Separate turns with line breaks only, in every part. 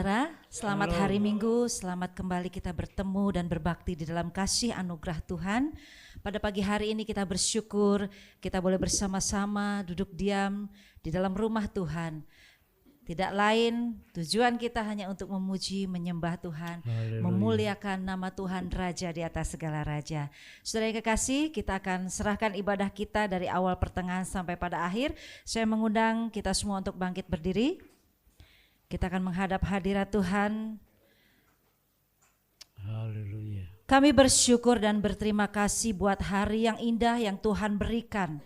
saudara, selamat hari Minggu, selamat kembali kita bertemu dan berbakti di dalam kasih anugerah Tuhan. Pada pagi hari ini kita bersyukur, kita boleh bersama-sama duduk diam di dalam rumah Tuhan. Tidak lain, tujuan kita hanya untuk memuji, menyembah Tuhan, memuliakan nama Tuhan Raja di atas segala Raja. Saudara yang kekasih, kita akan serahkan ibadah kita dari awal pertengahan sampai pada akhir. Saya mengundang kita semua untuk bangkit berdiri. Kita akan menghadap hadirat Tuhan.
Haleluya.
Kami bersyukur dan berterima kasih buat hari yang indah yang Tuhan berikan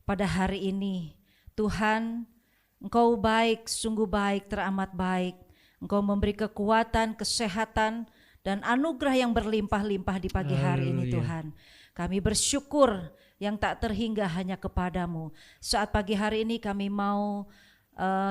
pada hari ini. Tuhan, Engkau baik, sungguh baik, teramat baik. Engkau memberi kekuatan, kesehatan, dan anugerah yang berlimpah-limpah di pagi hari ini Tuhan. Kami bersyukur yang tak terhingga hanya kepadamu. Saat pagi hari ini kami mau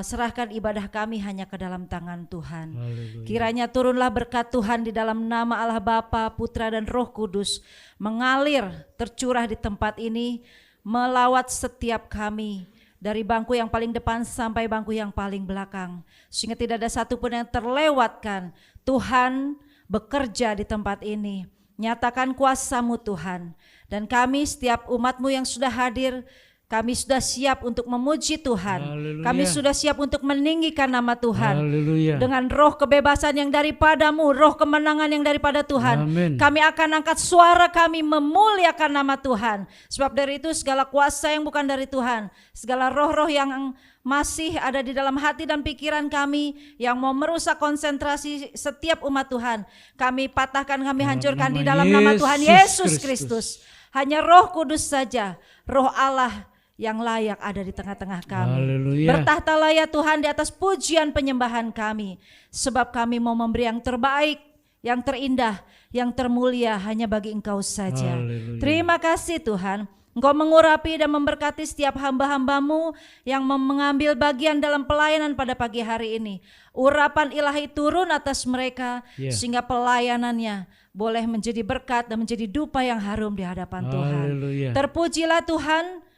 serahkan ibadah kami hanya ke dalam tangan Tuhan.
Haleluya.
Kiranya turunlah berkat Tuhan di dalam nama Allah Bapa, Putra dan Roh Kudus mengalir, tercurah di tempat ini, melawat setiap kami dari bangku yang paling depan sampai bangku yang paling belakang, sehingga tidak ada satupun yang terlewatkan. Tuhan bekerja di tempat ini, nyatakan kuasa-Mu Tuhan, dan kami setiap umat-Mu yang sudah hadir, kami sudah siap untuk memuji Tuhan.
Haleluya.
Kami sudah siap untuk meninggikan nama Tuhan.
Haleluya.
Dengan roh kebebasan yang daripadamu, roh kemenangan yang daripada Tuhan.
Amin.
Kami akan angkat suara kami memuliakan nama Tuhan. Sebab dari itu segala kuasa yang bukan dari Tuhan, segala roh-roh yang masih ada di dalam hati dan pikiran kami yang mau merusak konsentrasi setiap umat Tuhan, kami patahkan, kami hancurkan di dalam nama Tuhan Yesus Kristus. Hanya Roh Kudus saja, Roh Allah yang layak ada di tengah-tengah kami.
Haleluya.
Bertahtalah ya Tuhan di atas pujian penyembahan kami, sebab kami mau memberi yang terbaik, yang terindah, yang termulia hanya bagi Engkau saja.
Haleluya.
Terima kasih Tuhan, Engkau mengurapi dan memberkati setiap hamba-hamba-Mu yang mengambil bagian dalam pelayanan pada pagi hari ini. Urapan ilahi turun atas mereka, sehingga pelayanannya boleh menjadi berkat dan menjadi dupa yang harum di hadapan Tuhan.
Haleluya.
Terpujilah Tuhan.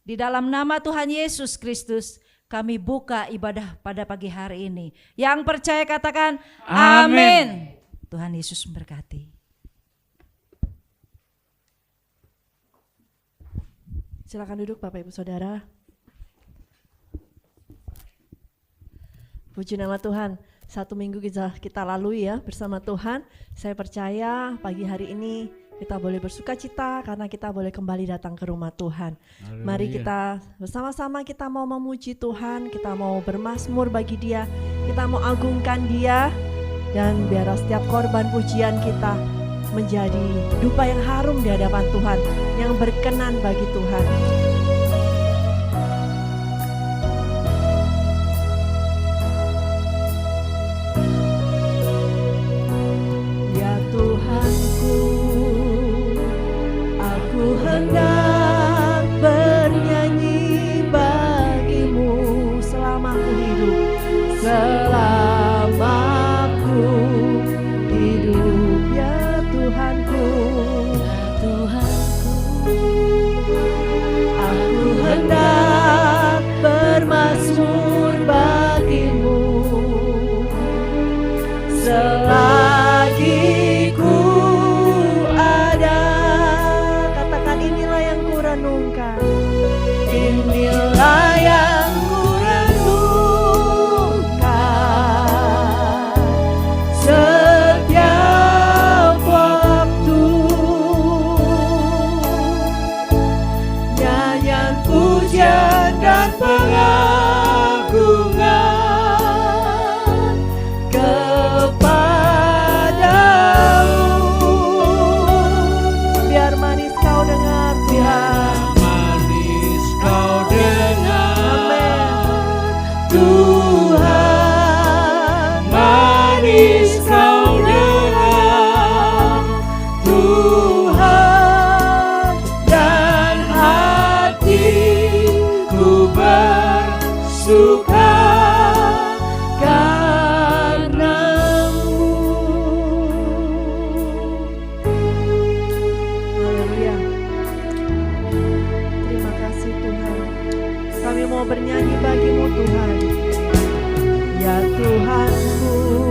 Di dalam nama Tuhan Yesus Kristus kami buka ibadah pada pagi hari ini. Yang percaya katakan amin. Tuhan Yesus memberkati.
Silakan duduk Bapak Ibu Saudara. Puji nama Tuhan. Satu minggu kita lalui ya bersama Tuhan. Saya percaya pagi hari ini kita boleh bersuka cita karena kita boleh kembali datang ke rumah Tuhan.
Haleluya.
Mari kita bersama-sama kita mau memuji Tuhan, kita mau bermazmur bagi Dia, kita mau agungkan Dia, dan biar setiap korban pujian kita menjadi dupa yang harum di hadapan Tuhan, yang berkenan bagi Tuhan. Ya Tuhanku, aku hendak bernyanyi bagimu selama aku hidup, selama aku hidup ya Tuhanku. Ya Tuhanku, aku hendak bermazmur bagimu selagi ku ada. Katakan inilah yang ku renungkan, inilah yang ku renungkan setiap waktu. Nyanyian pujian dan pengagungan kepadamu. Biar manis kau dengar Tuhan.
Manis kau dengar.
Amin. Tuhan,
Manis kau dengar.
Tuhan,
Dan hatiku bersuka
karena-Mu. Haleluya. Terima kasih Tuhan. Kami mau bernyanyi bagi-Mu Tuhan. Ya Tuhanku,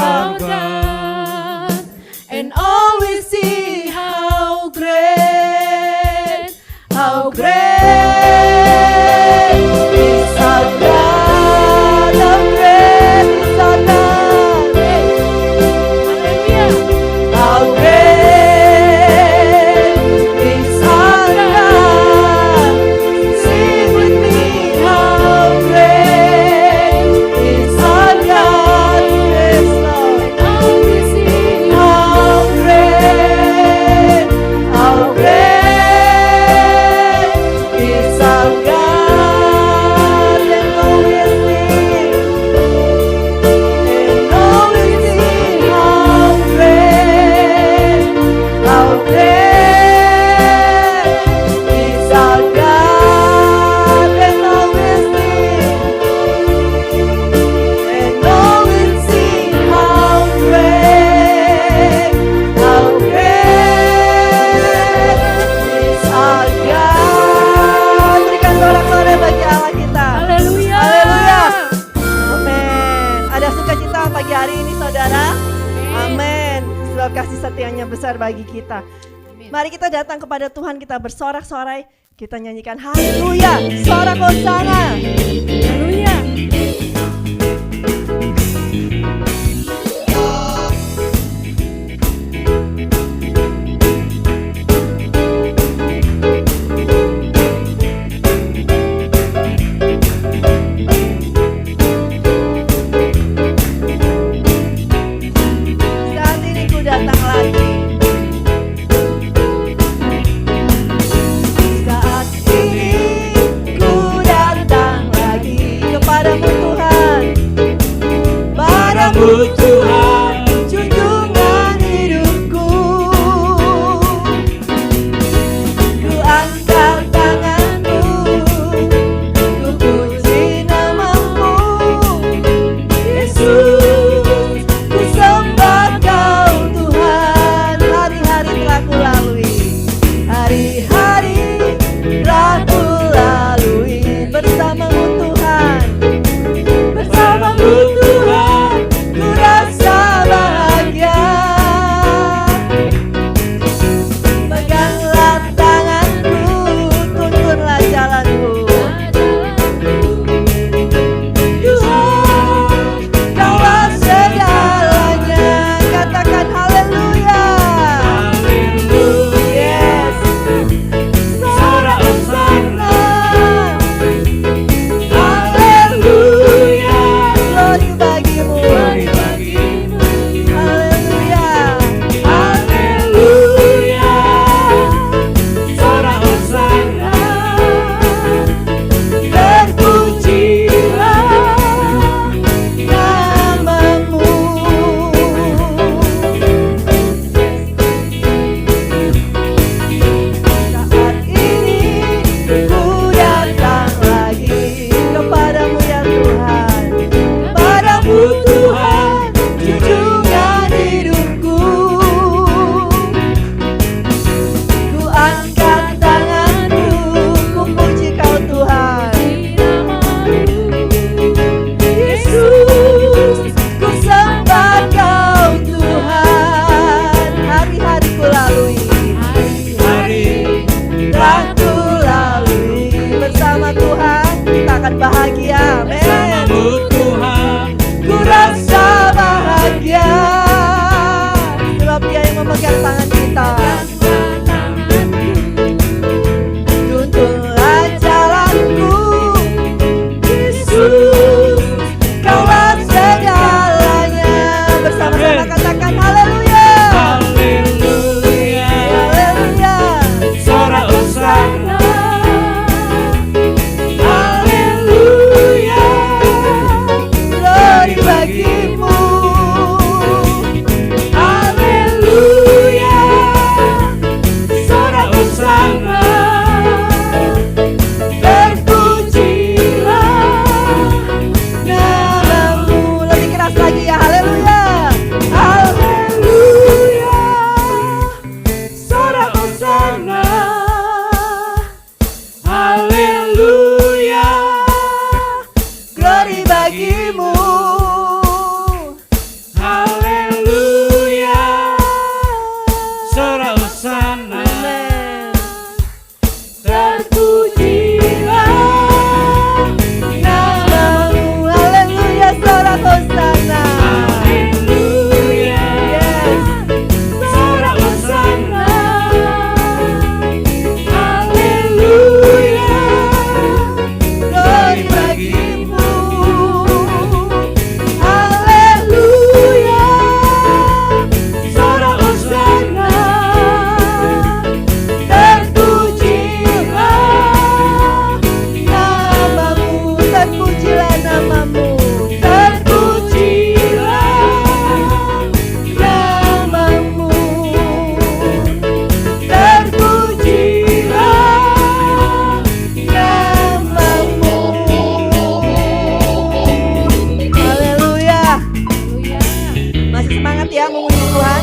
our God, and all we see how great is our God, how great is our God. How great is our God. Sing with me, how great is our God. Yes, Lord. How great is our God. And all we sing, and all we sing, how great is our God. And all we sing, and all we sing, how great is our God. Berikan sorak-sorai bagi Allah kita.
Haleluya.
Haleluya. Amin. Ada sukacita pagi hari ini, saudara? Amin. Sebab kasih setianya besar bagi kita. Mari kita datang kepada Tuhan, kita bersorak-sorai, kita nyanyikan haleluya, sorak hosana.
Haleluya.
Saat ini ku datang lagi. Saat ini ku datang lagi kepada Semangat ya memuji Tuhan.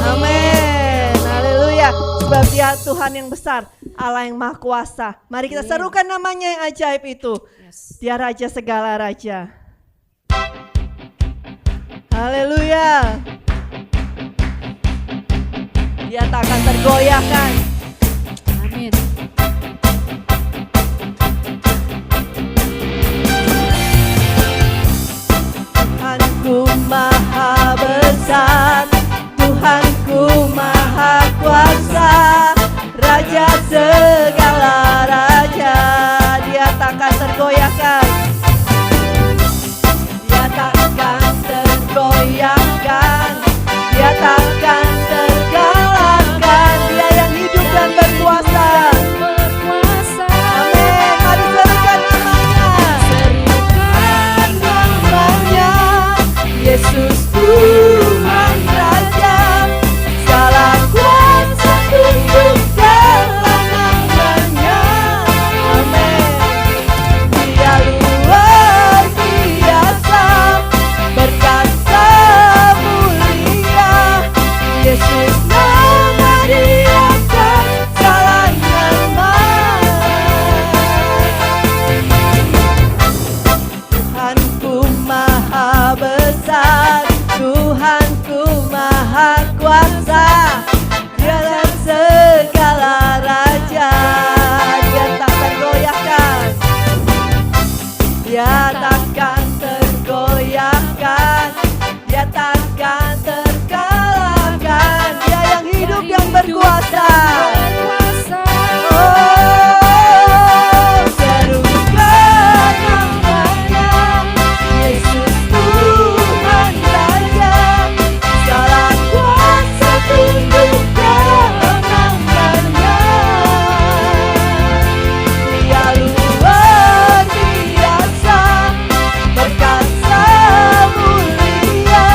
Amin. Haleluya. Sebab Dia Tuhan yang besar, Allah yang Maha Kuasa. Mari kita serukan namanya yang ajaib itu. Dia Raja segala raja. Haleluya. Dia tak akan tergoyahkan.
Amin.
Tuhanku Maha Besar, Tuhanku Maha Kuasa, Raja segala raja. Dia takkan tergoyahkan. Dia takkan tergoyahkan. Dia takkan terkalahkan. Dia yang hidup dan berkuasa. Amin. Mari serukan namanya. Yesus Tuhan Raja, segala kuasa tunduk dalam namanya. Amin. Dia luar biasa, berkasa mulia. Yesus nama Dia kan segala nama. Tuhanku Maha Besar, Tuhanku Maha Kuasa, Dia dan segala raja. Dia tak tergoyahkan. Dia takkan tergoyahkan. Dia takkan terkalahkan. Dia yang hidup yang berkuasa. Oh, serukan namanya. Yesus Tuhan Raja, segala kuasa tunduk dalam namanya. Dia luar biasa, berkasa mulia.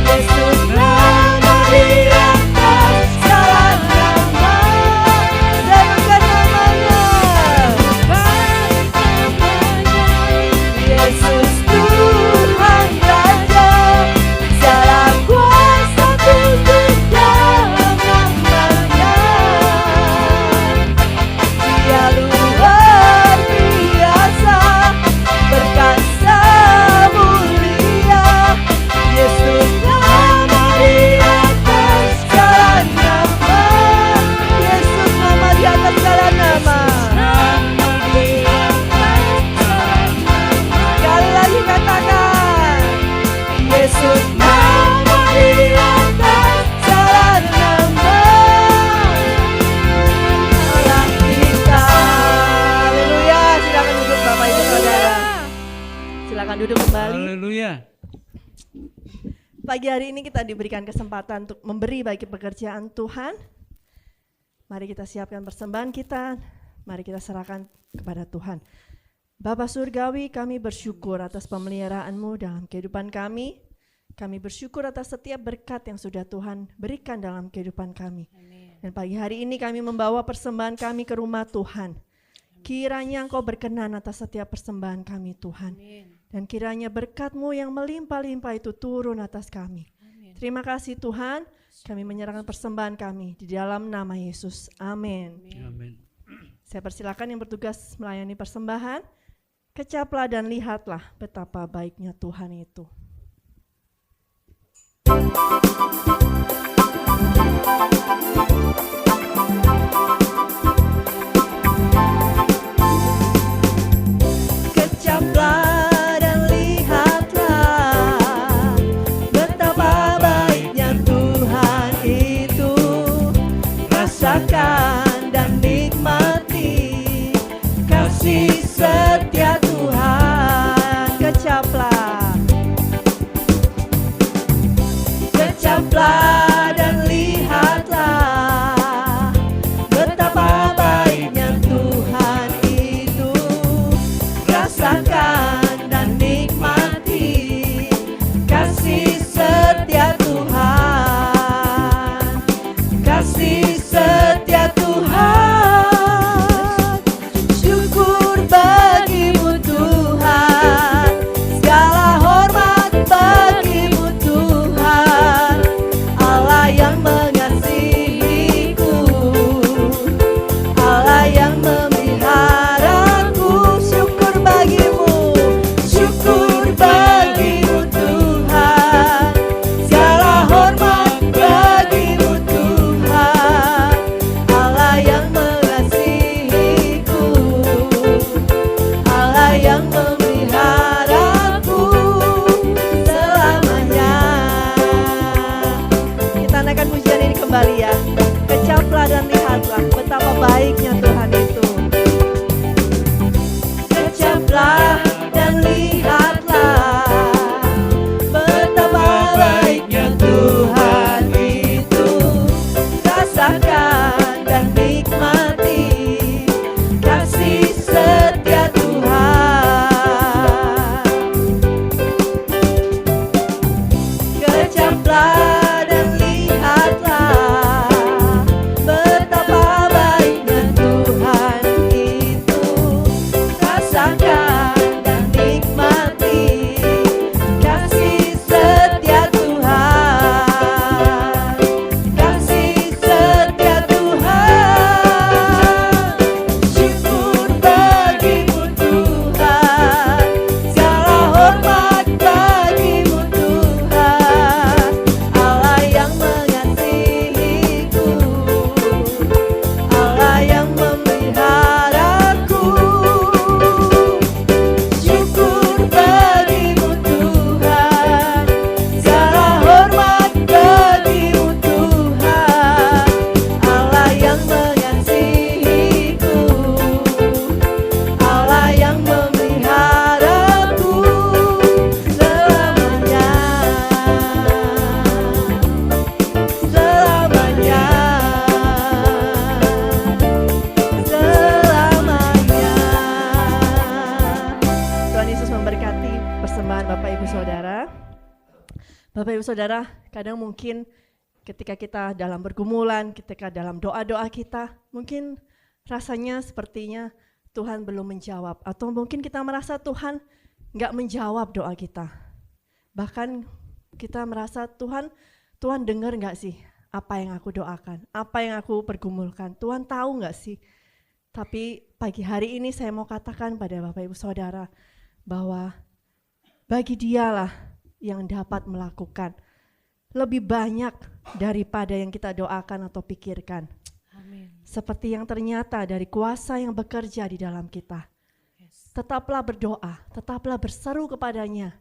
Yesus nama Dia kan segala nama. Serukan namanya. Yesus Tuhan Raja, segala kuasa tunduk dalam namanya. Dia luar biasa, berkasa mulia. Yesus nama Dia kan segala nama. Yesus nama Di atas segala nama. Sekali lagi katakan, Yesus nama Di atas segala nama. Allah kita. Haleluya. Silakan duduk Bapak Ibu Saudara. Silakan duduk kembali.
Haleluya.
Pagi hari ini kita diberikan kesempatan untuk memberi bagi pekerjaan Tuhan. Mari kita siapkan persembahan kita. Mari kita serahkan kepada Tuhan. Bapa Surgawi, kami bersyukur atas pemeliharaan-Mu dalam kehidupan kami. Kami bersyukur atas setiap berkat yang sudah Tuhan berikan dalam kehidupan kami. Dan pagi hari ini kami membawa persembahan kami ke rumah Tuhan. Kiranya Engkau berkenan atas setiap persembahan kami Tuhan. Dan kiranya berkat-Mu yang melimpah-limpah itu turun atas kami. Terima kasih Tuhan, kami menyerahkan persembahan kami di dalam nama Yesus. Amin.
Amin.
Saya persilakan yang bertugas melayani persembahan. Kecaplah dan lihatlah betapa baiknya Tuhan itu. Kecaplah dan lihatlah betapa baiknya Tuhan itu. Rasakan dan nikmati kasih setia Tuhan. Kecaplah, kecaplah dan lihatlah betapa baiknya Tuhan itu. Rasakan dan nikmati kasih setia Tuhan. Kasih setia Tuhan. Syukur bagimu Tuhan. Segala hormat bagimu Tuhan. Bapak Ibu Saudara, kadang mungkin ketika kita dalam pergumulan, ketika dalam doa-doa kita, mungkin rasanya sepertinya Tuhan belum menjawab. Atau mungkin kita merasa Tuhan nggak menjawab doa kita. Bahkan kita merasa Tuhan dengar nggak sih apa yang aku doakan, apa yang aku pergumulkan. Tuhan tahu nggak sih? Tapi pagi hari ini saya mau katakan pada Bapak Ibu Saudara bahwa bagi Dialah yang dapat melakukan lebih banyak daripada yang kita doakan atau pikirkan.
Amin.
Seperti yang ternyata dari kuasa yang bekerja di dalam kita. Tetaplah berdoa, tetaplah berseru kepadanya.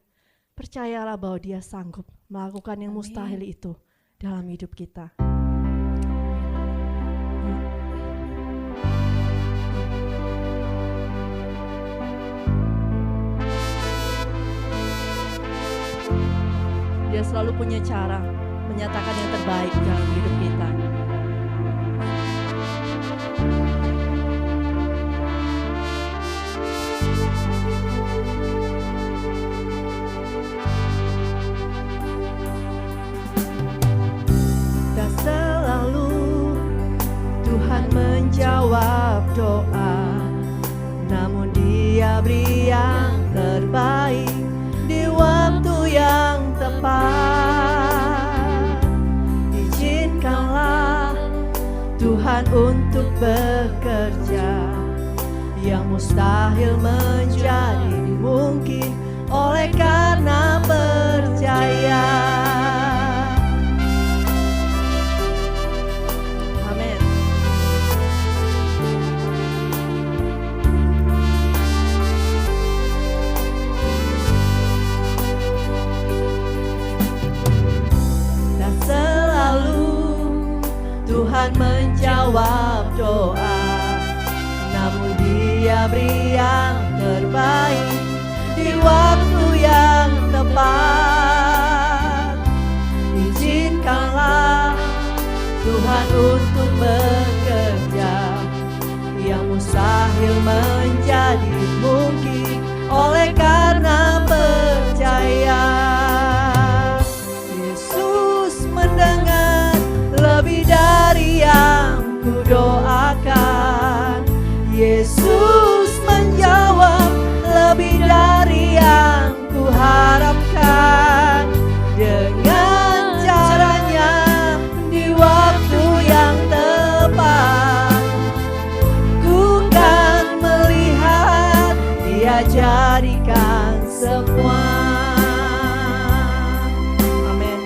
Percayalah bahwa Dia sanggup melakukan yang mustahil itu dalam hidup kita. Dia selalu punya cara menyatakan yang terbaik dalam hidup kita. Dan selalu Tuhan menjawab doa, namun Dia beri yang terbaik di waktu yang tepat. Izinkanlah Tuhan untuk bekerja, yang mustahil menjadi mungkin oleh karena percaya. Amin. Dan selalu Tuhan menjawab doa, namun Dia beri yang terbaik di waktu yang tepat. Izinkanlah Tuhan untuk bekerja, yang mustahil menjadi mungkin oleh karena percaya. Yesus mendengar lebih dari yang kudoakan. Yesus menjawab lebih dari yang kuharapkan. Dengan caranya di waktu yang tepat, ku kan melihat Dia jadikan semua. Amin.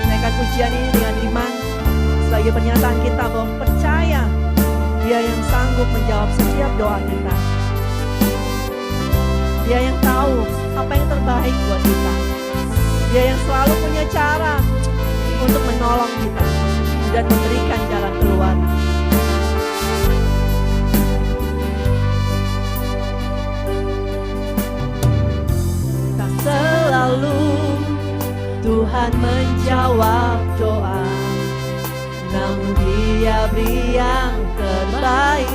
Naikkan pujian ini dengan iman sebagai pernyataan kita bahwa percaya Dia yang sanggup menjawab setiap doa kita. Dia yang tahu apa yang terbaik buat kita. Dia yang selalu punya cara untuk menolong kita dan memberikan jalan keluar. Tak selalu Tuhan menjawab doa, namun Dia beri yang terbaik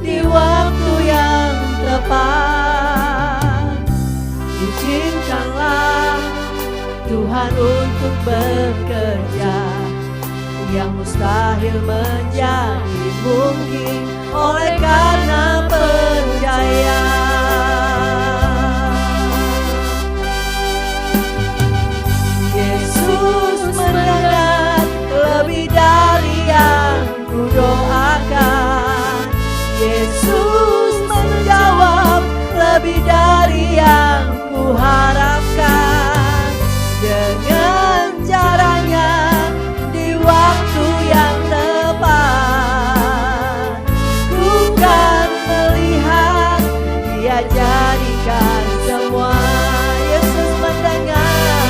di waktu yang tepat. Izinkanlah Tuhan untuk bekerja, yang mustahil menjadi mungkin oleh karena percaya. Yesus mendengar lebih dari yang kudoakan. Yesus menjawab lebih dari yang kuharapkan. Dengan caranya di waktu yang tepat, ku kan melihat Dia jadikan semua. Yesus mendengar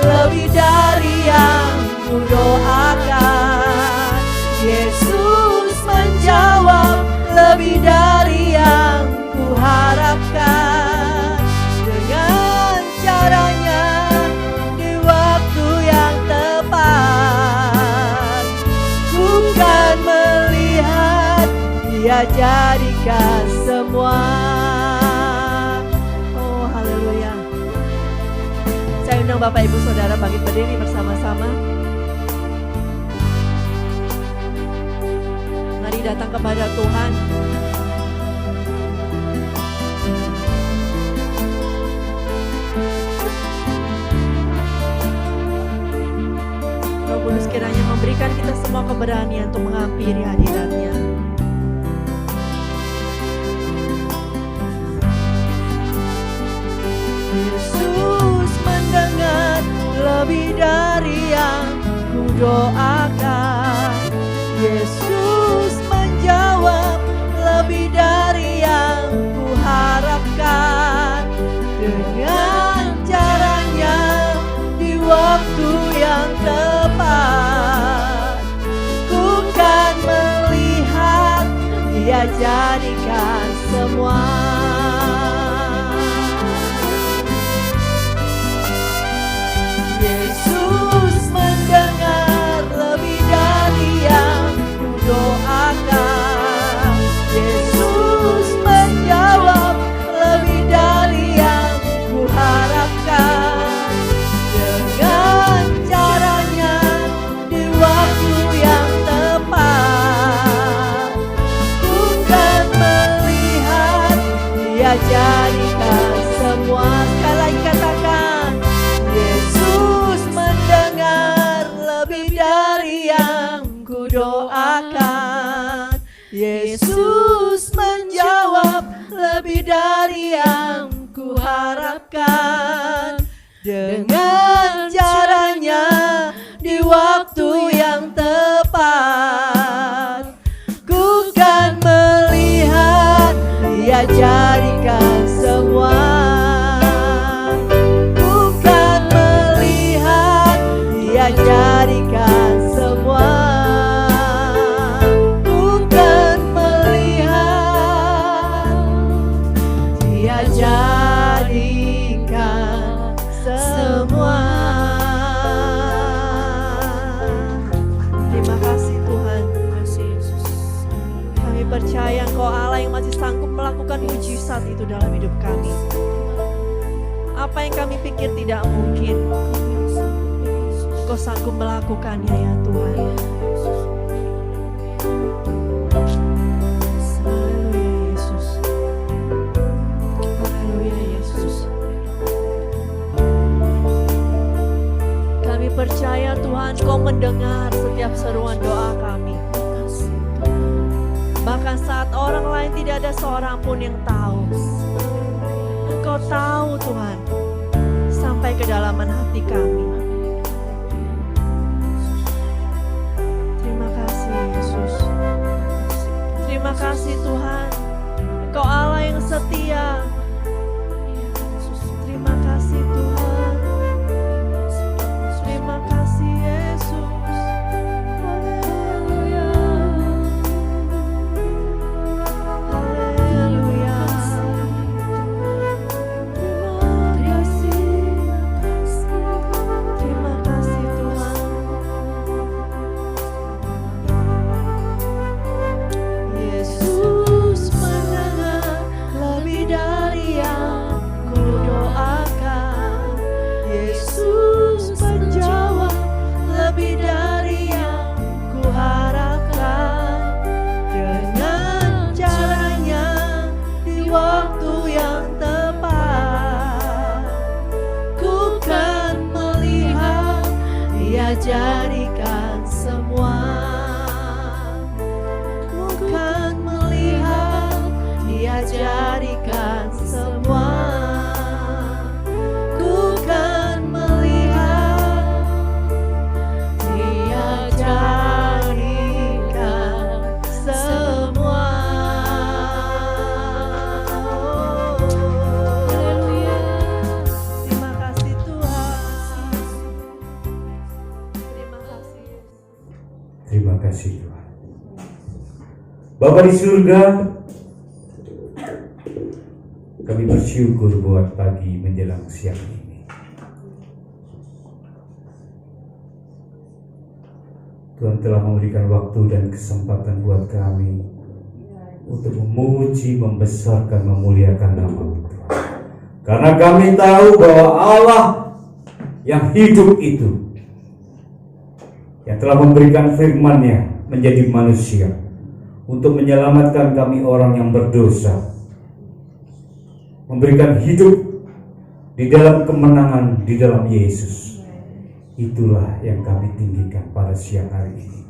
lebih dari yang kudoakan. Yesus menjawab lebih dari yang kuharapkan. Dengan caranya di waktu yang tepat, ku kan melihat Dia jadikan semua. Oh haleluya. undang Bapak Ibu Saudara bangkit berdiri bersama-sama. Mari datang kepada Tuhan. Roh Kudus kiranya memberikan kita semua keberanian untuk menghampiri hadirat-Nya. Yesus mendengar lebih dari yang ku doakan. Yesus menjawab lebih dari yang ku harapkan. Dengan caranya di waktu yang tepat, ku kan melihat Dia jadikan semua. Yesus mendengar lebih dari yang ku doakan. Yesus menjawab lebih dari yang ku harapkan. Dengan caranya di waktu yang tepat, ku kan melihat Dia jadikan semua. Sekali lagi katakan, Yesus mendengar lebih dari yang ku doakan. Yesus menjawab lebih dari yang ku harapkan. Dengan caranya di waktu yang tepat, ku kan melihat Dia jadikan semua. Jadikan semua. Bukan melihat, Dia jadikan semua. Terima kasih Tuhan. Kami percaya Engkau Allah yang masih sanggup melakukan mujizat itu dalam hidup kami. Apa yang kami pikir tidak mungkin, Kau sanggup melakukannya ya Tuhan. Haleluya Yesus. Haleluya Yesus. Kami percaya Tuhan Kau mendengar setiap seruan doa kami. Bahkan saat orang lain tidak ada seorang pun yang tahu, Engkau tahu Tuhan, sampai kedalaman hati kami. Terima kasih Tuhan, Engkau Allah yang setia. Terima kasih Tuhan. Terima kasih Yesus. Haleluya. Haleluya. Terima kasih. Terima kasih Tuhan. Yesus mendengar lebih dari yang ku doakan. Yesus menjawab lebih dari yang ku harapkan. Dengan caranya di waktu yang tepat, ku kan melihat Dia jadikan semua. Dia jadikan semua. Ku kan melihat Dia jadikan semua. Haleluya. Terima kasih Tuhan. Terima kasih.
Terima kasih Tuhan. Bapa di surga, kami bersyukur buat pagi menjelang siang ini. Tuhan telah memberikan waktu dan kesempatan buat kami untuk memuji, membesarkan, memuliakan nama-Mu Tuhan. Karena kami tahu bahwa Allah yang hidup itu, yang telah memberikan firman-Nya menjadi manusia untuk menyelamatkan kami orang yang berdosa, memberikan hidup di dalam kemenangan di dalam Yesus. Itulah yang kami tinggikan pada siang hari ini.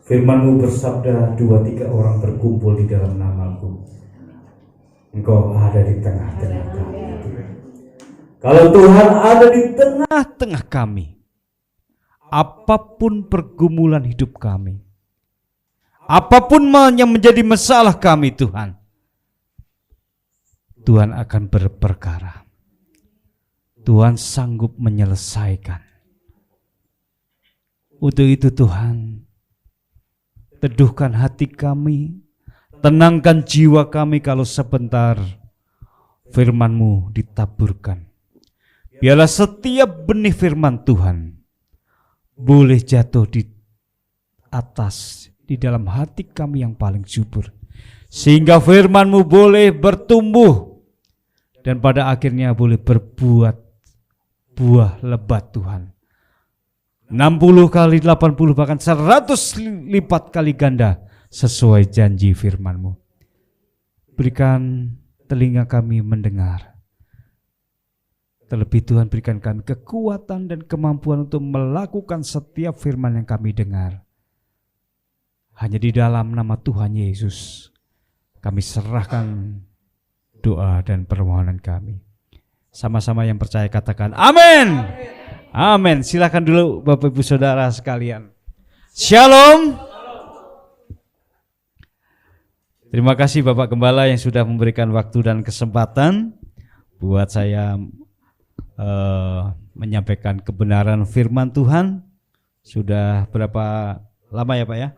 Firman-Mu bersabda, 2-3 orang berkumpul di dalam nama-Ku, Engkau ada di tengah-tengah kami. Kalau Tuhan ada di tengah-tengah kami, apapun pergumulan hidup kami, apapun yang menjadi masalah kami, Tuhan akan berperkara. Tuhan sanggup menyelesaikan. Untuk itu Tuhan, teduhkan hati kami, tenangkan jiwa kami kalau sebentar firman-Mu ditaburkan. Biarlah setiap benih firman Tuhan boleh jatuh di atas, di dalam hati kami yang paling subur, sehingga firman-Mu boleh bertumbuh dan pada akhirnya boleh berbuat buah lebat Tuhan. 60 kali, 80 bahkan 100 lipat kali ganda sesuai janji firman-Mu. Berikan telinga kami mendengar. Terlebih Tuhan, berikan kami kekuatan dan kemampuan untuk melakukan setiap firman yang kami dengar. Hanya di dalam nama Tuhan Yesus kami serahkan doa dan permohonan kami. Sama-sama yang percaya katakan amin. Amin. Silakan dulu Bapak Ibu Saudara sekalian. Shalom. Terima kasih Bapak Gembala yang sudah memberikan waktu dan kesempatan buat saya menyampaikan kebenaran firman Tuhan. Sudah berapa lama ya Pak ya?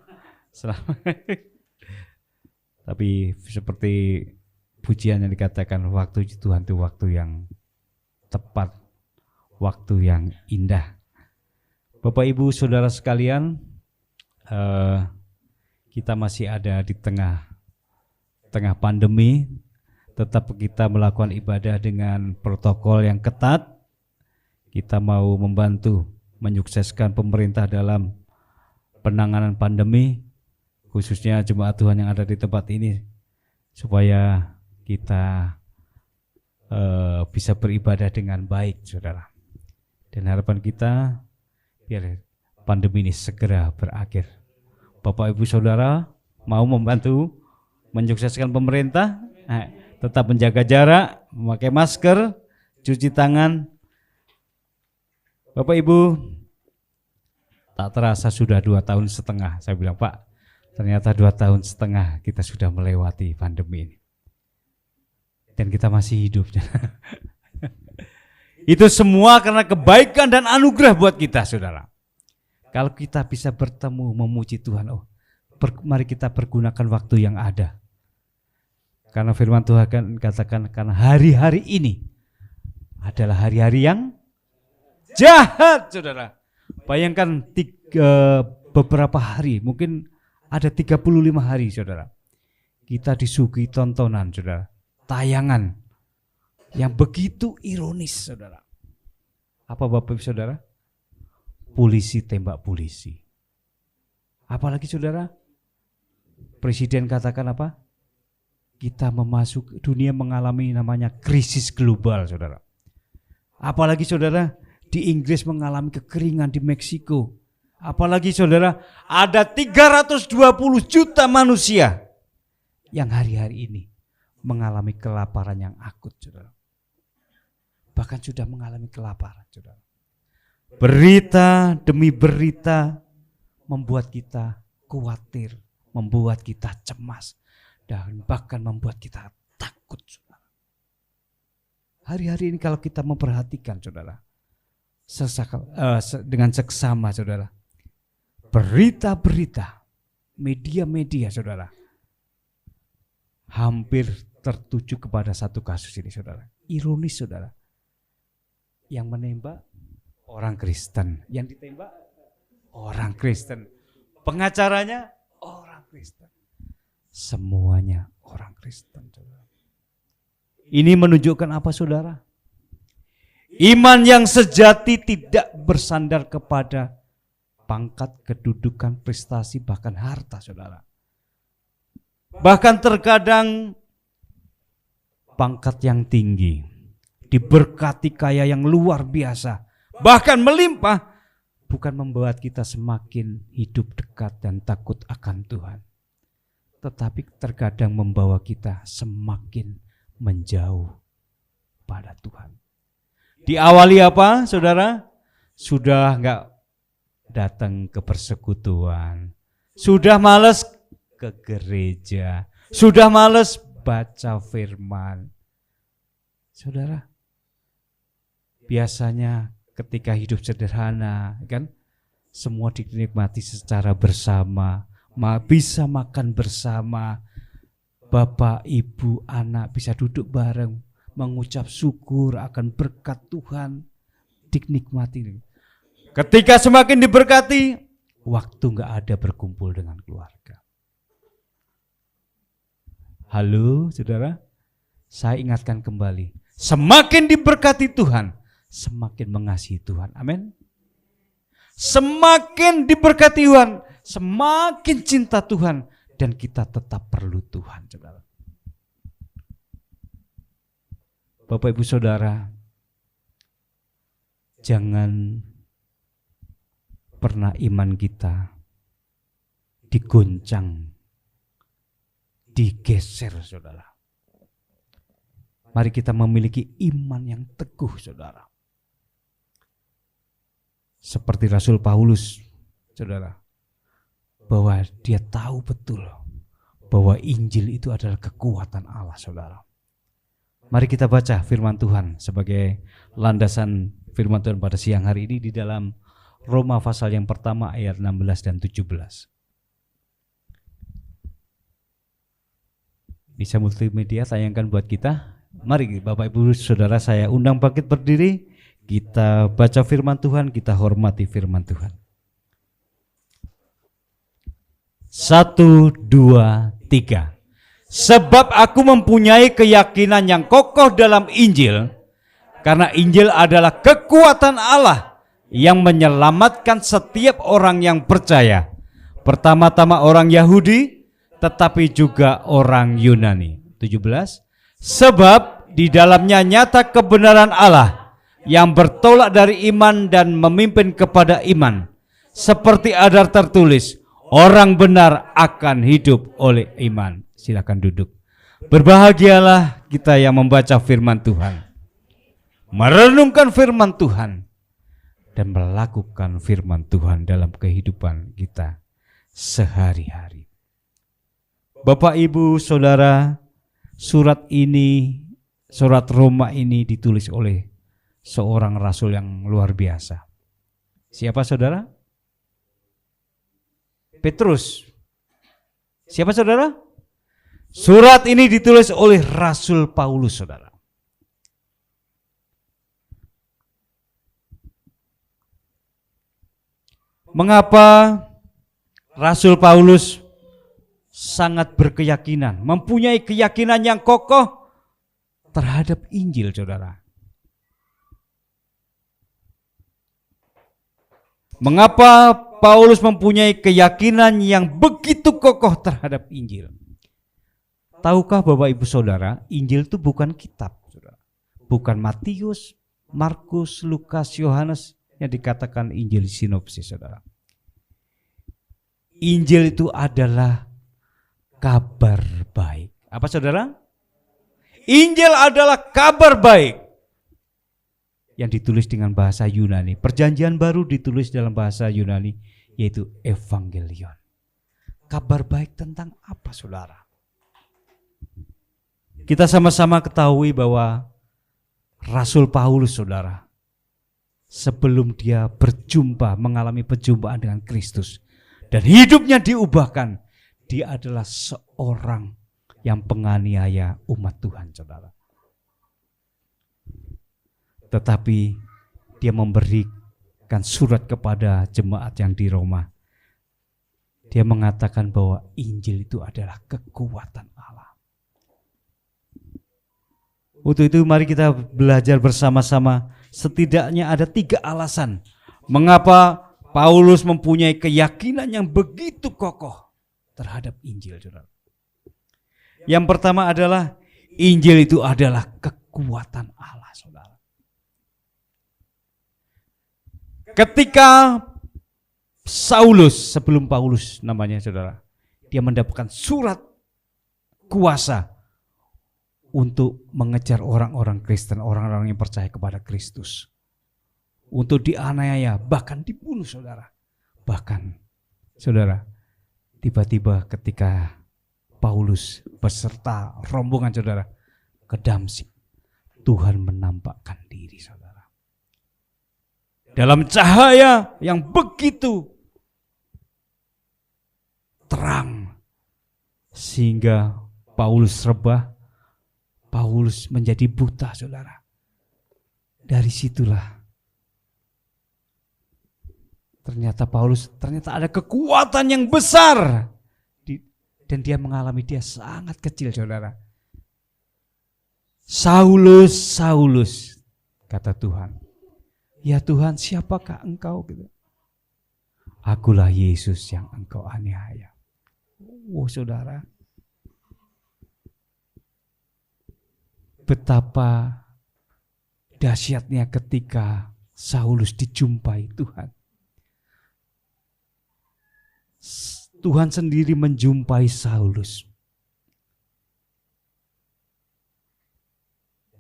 Tapi seperti pujian yang dikatakan, waktu Tuhan itu waktu yang tepat, waktu yang indah. Bapak Ibu Saudara sekalian, kita masih ada di tengah pandemi, tetap kita melakukan ibadah dengan protokol yang ketat. Kita mau membantu menyukseskan pemerintah dalam penanganan pandemi, khususnya jemaat Tuhan yang ada di tempat ini, supaya kita bisa beribadah dengan baik, saudara. Dan harapan kita biar pandemi ini segera berakhir. Bapak Ibu Saudara mau membantu menyukseskan pemerintah, tetap menjaga jarak, memakai masker, cuci tangan. Bapak Ibu, tak terasa sudah 2 tahun setengah. Saya bilang, Pak, ternyata 2 tahun setengah kita sudah melewati pandemi ini. Dan kita masih hidup. Itu semua karena kebaikan dan anugerah buat kita, saudara. Kalau kita bisa bertemu, memuji Tuhan, mari kita pergunakan waktu yang ada. Karena firman Tuhan kan katakan, karena hari-hari ini adalah hari-hari yang jahat, saudara. Bayangkan beberapa hari, mungkin ada 35 hari, saudara. Kita disuguhi tontonan, saudara. Tayangan yang begitu ironis, saudara. Apa Bapak Ibu Saudara? Polisi tembak polisi. Apalagi saudara, Presiden katakan apa? Kita dunia mengalami namanya krisis global, saudara. Apalagi saudara, di Inggris mengalami kekeringan, di Meksiko. Apalagi saudara, ada 320 juta manusia yang hari-hari ini mengalami kelaparan yang akut, saudara. Bahkan sudah mengalami kelaparan, saudara. Berita demi berita membuat kita khawatir, membuat kita cemas, dan bahkan membuat kita takut, saudara. Hari-hari ini kalau kita memperhatikan, saudara, dengan seksama, saudara, berita-berita, media-media, saudara, hampir tertuju kepada satu kasus ini, saudara. Ironis, saudara. Yang menembak orang Kristen, yang ditembak orang Kristen, pengacaranya orang Kristen, semuanya orang Kristen, saudara. Ini menunjukkan apa, saudara? Iman yang sejati tidak bersandar kepada pangkat, kedudukan, prestasi, bahkan harta, saudara. Bahkan terkadang pangkat yang tinggi, diberkati kaya yang luar biasa, bahkan melimpah, bukan membuat kita semakin hidup dekat dan takut akan Tuhan, tetapi terkadang membawa kita semakin menjauh pada Tuhan. Diawali apa, saudara? Sudah enggak datang ke persekutuan, sudah malas ke gereja, sudah malas baca firman. Saudara, biasanya ketika hidup sederhana, kan, semua dinikmati secara bersama, bisa makan bersama, bapak, ibu, anak bisa duduk bareng, mengucap syukur akan berkat Tuhan, dinikmati. Ketika semakin diberkati, waktu enggak ada berkumpul dengan keluarga. Halo saudara, saya ingatkan kembali, semakin diberkati Tuhan, semakin mengasihi Tuhan. Amin. Semakin diberkati Tuhan, semakin cinta Tuhan, dan kita tetap perlu Tuhan, saudara. Bapak Ibu Saudara, jangan pernah iman kita digoncang, digeser, saudara. Mari kita memiliki iman yang teguh, saudara. Seperti Rasul Paulus, saudara, bahwa dia tahu betul bahwa Injil itu adalah kekuatan Allah, saudara. Mari kita baca firman Tuhan sebagai landasan firman Tuhan pada siang hari ini di dalam Roma pasal yang pertama ayat 16 dan 17. Bisa multimedia tayangkan buat kita. Mari Bapak Ibu Saudara, saya undang bangkit berdiri. Kita baca firman Tuhan, kita hormati firman Tuhan. 1, 2, 3. Sebab aku mempunyai keyakinan yang kokoh dalam Injil, karena Injil adalah kekuatan Allah yang menyelamatkan setiap orang yang percaya. Pertama-tama orang Yahudi, tetapi juga orang Yunani. 17. Sebab di dalamnya nyata kebenaran Allah yang bertolak dari iman dan memimpin kepada iman. Seperti ada tertulis, orang benar akan hidup oleh iman. Silakan duduk. Berbahagialah kita yang membaca firman Tuhan, merenungkan firman Tuhan, dan melakukan firman Tuhan dalam kehidupan kita sehari-hari. Bapak, Ibu, Saudara, surat Roma ini ditulis oleh seorang rasul yang luar biasa. Siapa, saudara? Petrus. Siapa, saudara? Surat ini ditulis oleh Rasul Paulus, saudara. Mengapa Rasul Paulus sangat berkeyakinan, mempunyai keyakinan yang kokoh terhadap Injil, saudara? Mengapa Paulus mempunyai keyakinan yang begitu kokoh terhadap Injil? Tahukah Bapak Ibu Saudara, Injil itu bukan kitab, saudara. Bukan Matius, Markus, Lukas, Yohanes yang dikatakan Injil sinopsis, saudara. Injil itu adalah kabar baik. Apa, saudara? Injil adalah kabar baik yang ditulis dengan bahasa Yunani. Perjanjian baru ditulis dalam bahasa Yunani, yaitu Evangelion. Kabar baik tentang apa, saudara? Kita sama-sama ketahui bahwa Rasul Paulus, saudara, sebelum dia mengalami perjumpaan dengan Kristus dan hidupnya diubahkan, dia adalah seorang yang penganiaya umat Tuhan, saudara. Tetapi dia memberikan surat kepada jemaat yang di Roma. Dia mengatakan bahwa Injil itu adalah kekuatan Allah. Untuk itu mari kita belajar bersama-sama setidaknya ada 3 alasan mengapa Paulus mempunyai keyakinan yang begitu kokoh terhadap Injil, saudara. Yang pertama adalah Injil itu adalah kekuatan Allah, saudara. Ketika Saulus, sebelum Paulus namanya, saudara, dia mendapatkan surat kuasa untuk mengejar orang-orang Kristen, orang-orang yang percaya kepada Kristus, untuk dianiaya, bahkan dibunuh, saudara. Bahkan, saudara, tiba-tiba ketika Paulus beserta rombongan, saudara, ke Damsyik, Tuhan menampakkan diri, saudara, dalam cahaya yang begitu terang, sehingga Paulus rebah, Paulus menjadi buta, saudara. Dari situlah ternyata ada kekuatan yang besar, dan dia mengalami, dia sangat kecil, saudara. Saulus, Saulus, kata Tuhan. Ya Tuhan, siapakah engkau? Gitu. Akulah Yesus yang engkau aniaya. Oh, saudara, betapa dahsyatnya ketika Saulus dijumpai Tuhan. Tuhan sendiri menjumpai Saulus.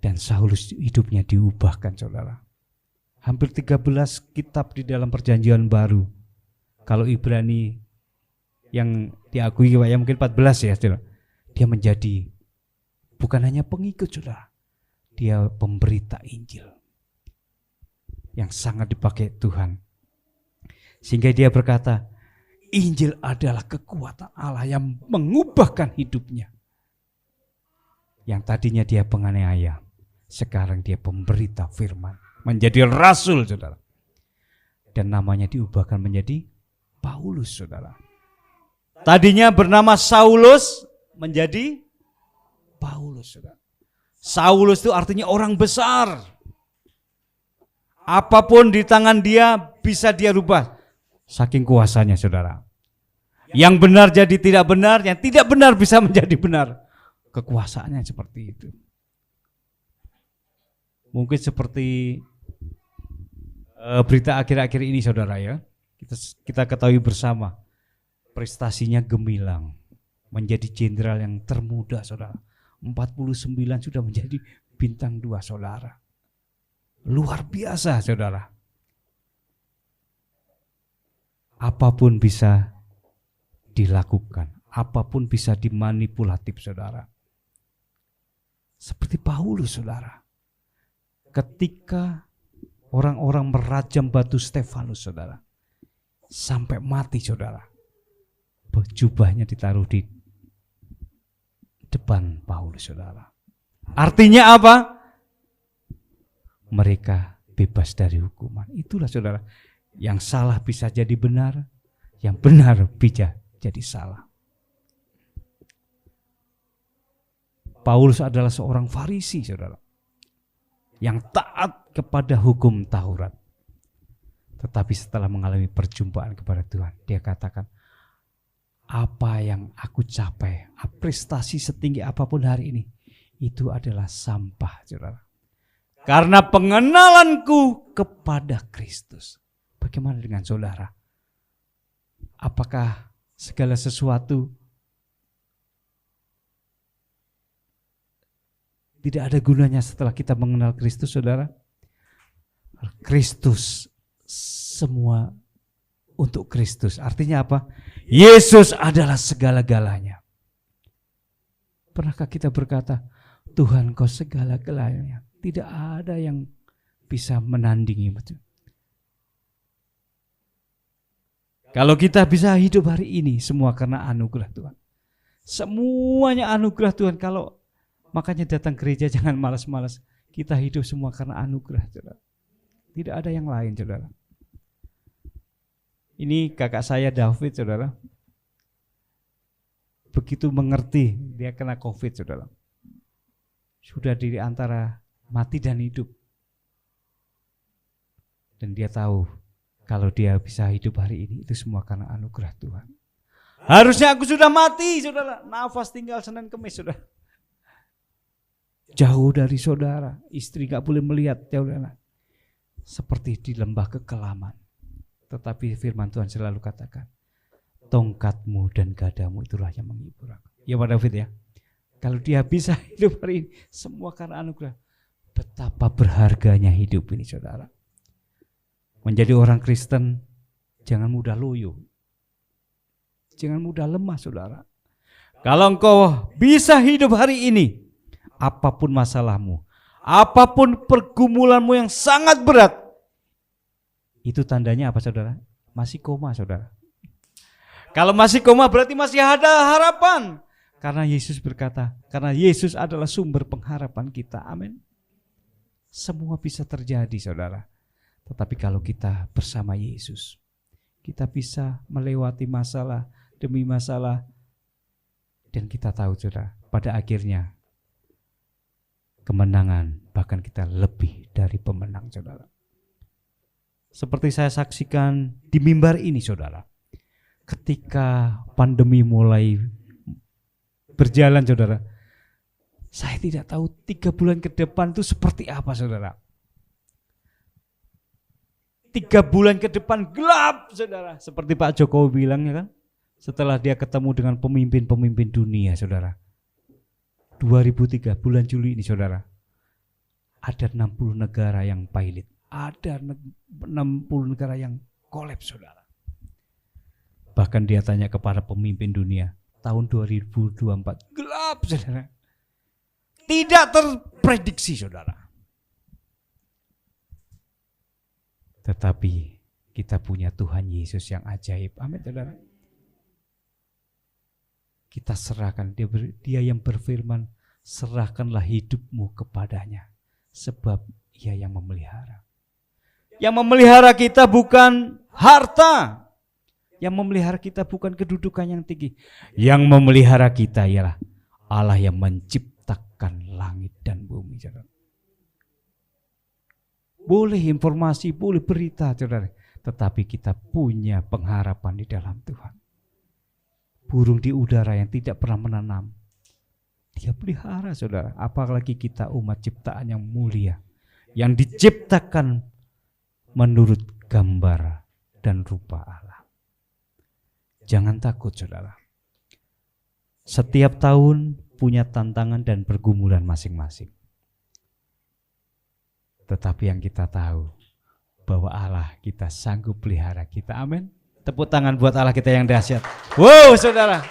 Dan Saulus hidupnya diubahkan, saudara. Hampir 13 kitab di dalam perjanjian baru. Kalau Ibrani yang diakui ya mungkin 14 ya, saudara. Dia menjadi bukan hanya pengikut, saudara. Dia pemberita Injil yang sangat dipakai Tuhan. Sehingga dia berkata, Injil adalah kekuatan Allah yang mengubahkan hidupnya. Yang tadinya dia penganiaya, sekarang dia pemberita firman, menjadi rasul, saudara. Dan namanya diubahkan menjadi Paulus, saudara. Tadinya bernama Saulus menjadi Paulus, saudara. Saulus itu artinya orang besar. Apapun di tangan dia bisa dia rubah. Saking kuasanya, saudara. Yang benar jadi tidak benar, yang tidak benar bisa menjadi benar. Kekuasaannya seperti itu. Mungkin seperti berita akhir-akhir ini, saudara, ya. Kita ketahui bersama, prestasinya gemilang, menjadi jenderal yang termuda, saudara. 49 sudah menjadi bintang 2, saudara. Luar biasa, saudara. Apapun bisa dilakukan, apapun bisa dimanipulatif, saudara. Seperti Paulus, saudara. Ketika orang-orang merajam batu Stefanus, saudara, sampai mati, saudara, jubahnya ditaruh di depan Paulus, saudara. Artinya apa? Mereka bebas dari hukuman. Itulah, saudara, yang salah bisa jadi benar, yang benar bisa jadi salah. Paulus adalah seorang Farisi, saudara, yang taat kepada hukum Taurat. Tetapi setelah mengalami perjumpaan kepada Tuhan, dia katakan, apa yang aku capai, prestasi setinggi apapun hari ini, itu adalah sampah, saudara. Karena pengenalanku kepada Kristus. Bagaimana dengan saudara? Apakah segala sesuatu tidak ada gunanya setelah kita mengenal Kristus, saudara? Kristus, semua untuk Kristus. Artinya apa? Yesus adalah segala-galanya. Pernahkah kita berkata, Tuhan kau segala-galanya? Tidak ada yang bisa menandingi. Kalau kita bisa hidup hari ini, semua karena anugerah Tuhan. Semuanya anugerah Tuhan. Kalau makanya datang gereja jangan malas-malas. Kita hidup semua karena anugerah, saudara. Tidak ada yang lain, saudara. Ini kakak saya David, saudara. Begitu mengerti, dia kena COVID, saudara. Sudah di antara mati dan hidup. Dan dia tahu kalau dia bisa hidup hari ini, itu semua karena anugerah Tuhan. Harusnya aku sudah mati, saudara. Nafas tinggal Senin Kemis, saudara. Jauh dari saudara, istri gak boleh melihat, saudara. Seperti di lembah kekelaman. Tetapi firman Tuhan selalu katakan, tongkatmu dan gadamu itulah yang menghibur aku. Ya Pak David ya. Kalau dia bisa hidup hari ini, semua karena anugerah. Betapa berharganya hidup ini, saudara. Menjadi orang Kristen, jangan mudah loyo. Jangan mudah lemah, saudara. Kalau engkau bisa hidup hari ini, apapun masalahmu, apapun pergumulanmu yang sangat berat, itu tandanya apa, saudara? Masih koma, saudara. Kalau masih koma berarti masih ada harapan. Karena Yesus berkata, karena Yesus adalah sumber pengharapan kita. Amin. Semua bisa terjadi, saudara. Tetapi kalau kita bersama Yesus, kita bisa melewati masalah demi masalah. Dan kita tahu, saudara, pada akhirnya kemenangan, bahkan kita lebih dari pemenang, saudara. Seperti saya saksikan di mimbar ini, saudara. Ketika pandemi mulai berjalan, saudara, saya tidak tahu 3 bulan ke depan itu seperti apa, saudara. 3 bulan ke depan gelap, saudara. Seperti Pak Jokowi bilang, ya kan? Setelah dia ketemu dengan pemimpin-pemimpin dunia, saudara. 2003 bulan Juli ini, saudara. Ada 60 negara yang pilot. Ada 60 negara yang kolaps, saudara. Bahkan dia tanya kepada pemimpin dunia, tahun 2024 gelap, saudara. Tidak terprediksi, saudara. Tetapi kita punya Tuhan Yesus yang ajaib. Amin, saudara. Kita serahkan, dia yang berfirman, serahkanlah hidupmu kepadanya, sebab Ia yang memelihara. Yang memelihara kita bukan harta, yang memelihara kita bukan kedudukan yang tinggi. Yang memelihara kita ialah Allah yang menciptakan langit dan bumi, saudara. Boleh informasi, boleh berita, saudara, tetapi kita punya pengharapan di dalam Tuhan. Burung di udara yang tidak pernah menanam, Dia pelihara, saudara. Apalagi kita umat ciptaan yang mulia, yang diciptakan menurut gambar dan rupa Allah. Jangan takut, saudara. Setiap tahun punya tantangan dan pergumulan masing-masing. Tetapi yang kita tahu bahwa Allah kita sanggup pelihara kita. Amin. Tepuk tangan buat Allah kita yang dahsyat. Wow, saudara.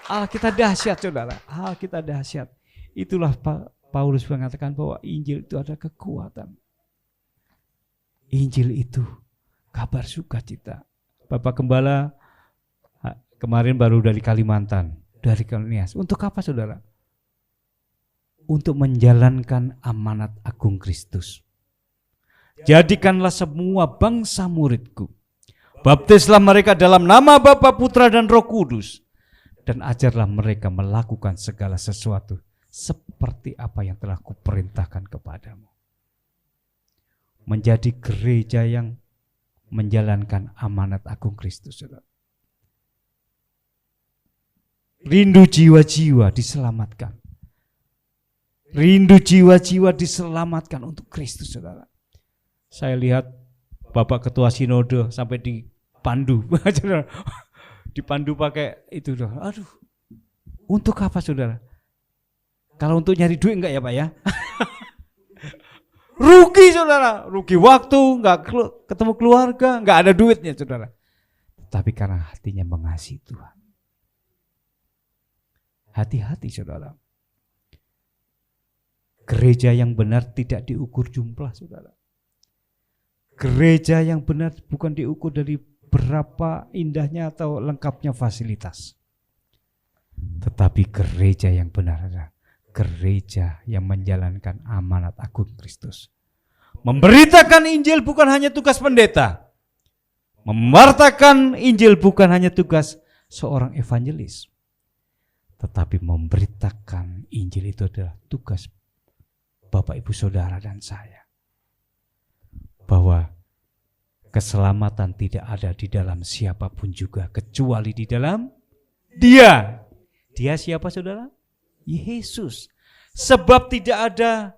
Allah kita dahsyat, saudara. Allah kita dahsyat. Itulah Paulus mengatakan bahwa Injil itu ada kekuatan. Injil itu kabar sukacita. Bapak Gembala kemarin baru dari Kalimantan, dari Kalnias. Untuk apa, saudara? Untuk menjalankan amanat agung Kristus. Jadikanlah semua bangsa muridku. Baptislah mereka dalam nama Bapa, Putra dan Roh Kudus. Dan ajarlah mereka melakukan segala sesuatu seperti apa yang telah kuperintahkan kepadamu. Menjadi gereja yang menjalankan amanat agung Kristus, saudara. Rindu jiwa-jiwa diselamatkan. Rindu jiwa-jiwa diselamatkan untuk Kristus, saudara. Saya lihat Bapak Ketua Sinode sampai dipandu. Dipandu pakai itu. Aduh, untuk apa, saudara? Kalau untuk nyari duit enggak ya, Pak ya? Rugi, saudara. Rugi waktu, enggak ketemu keluarga, enggak ada duitnya, saudara. Tapi karena hatinya mengasihi Tuhan. Hati-hati, saudara. Gereja yang benar tidak diukur jumlah, saudara. Gereja yang benar bukan diukur dari berapa indahnya atau lengkapnya fasilitas. Tetapi gereja yang benar adalah gereja yang menjalankan amanat agung Kristus. Memberitakan Injil bukan hanya tugas pendeta. Mewartakan Injil bukan hanya tugas seorang evangelis. Tetapi memberitakan Injil itu adalah tugas Bapak, Ibu, Saudara, dan saya. Bahwa keselamatan tidak ada di dalam siapapun juga kecuali di dalam Dia. Dia siapa saudara? Yesus. Sebab tidak ada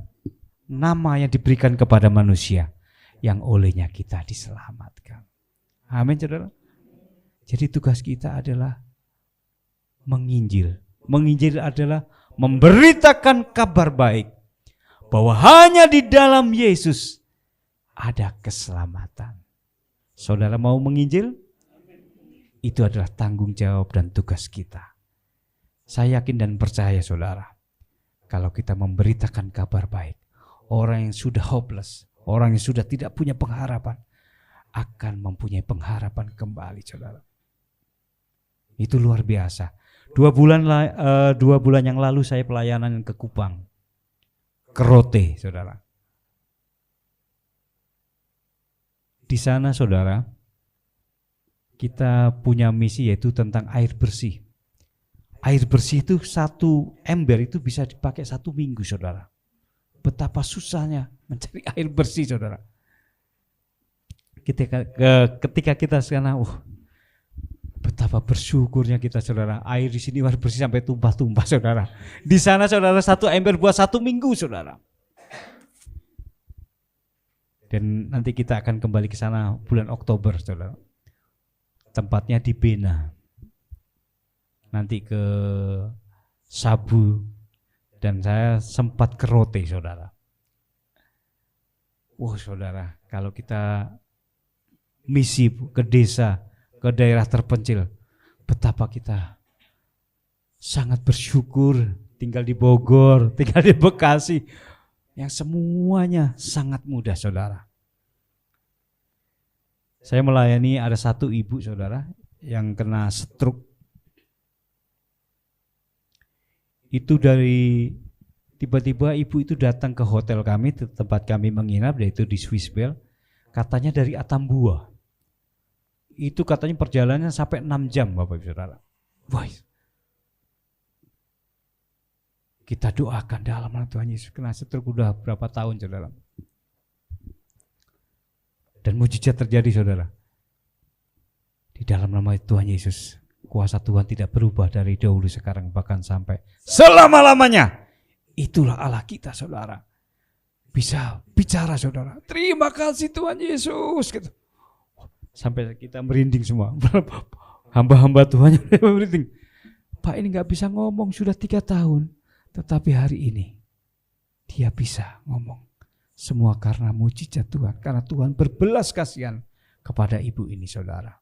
nama yang diberikan kepada manusia yang olehnya kita diselamatkan. Amin saudara. Jadi tugas kita adalah menginjil. Menginjil adalah memberitakan kabar baik bahwa hanya di dalam Yesus ada keselamatan. Saudara mau menginjil? Itu adalah tanggung jawab dan tugas kita. Saya yakin dan percaya saudara, kalau kita memberitakan kabar baik, orang yang sudah hopeless, orang yang sudah tidak punya pengharapan, akan mempunyai pengharapan kembali saudara. Itu luar biasa. 2 bulan yang lalu saya pelayanan ke Kupang, ke Rote saudara. Di sana saudara, kita punya misi yaitu tentang air bersih. Air bersih itu 1 ember itu bisa dipakai 1 minggu saudara. Betapa susahnya mencari air bersih saudara. Ketika kita sana, betapa bersyukurnya kita saudara. Air di sini air bersih sampai tumpah-tumpah saudara. Di sana saudara 1 ember buat 1 minggu saudara. Dan nanti kita akan kembali ke sana bulan Oktober saudara. Tempatnya di Bena. Nanti ke Sabu dan saya sempat ke Rote saudara. Saudara, kalau kita misi ke desa, ke daerah terpencil, betapa kita sangat bersyukur tinggal di Bogor, tinggal di Bekasi, yang semuanya sangat mudah saudara. Saya melayani ada 1 ibu saudara yang kena stroke. Itu dari tiba-tiba ibu itu datang ke hotel kami, tempat kami menginap, yaitu di Swiss Bell. Katanya dari Atambua. Itu katanya perjalanannya sampai 6 jam Bapak Ibu Saudara. Kita doakan dalam nama Tuhan Yesus. Kena stroke udah berapa tahun saudara. Dan mujizat terjadi saudara. Di dalam nama Tuhan Yesus. Kuasa Tuhan tidak berubah dari dahulu sekarang bahkan sampai selama-lamanya. Itulah Allah kita saudara. Bisa bicara saudara. Terima kasih Tuhan Yesus. Gitu. Sampai kita merinding semua. Hamba-hamba Tuhan yang merinding. Pak ini gak bisa ngomong sudah 3 tahun. Tetapi hari ini dia bisa ngomong. Semua karena mujizat Tuhan. Karena Tuhan berbelas kasihan kepada ibu ini saudara.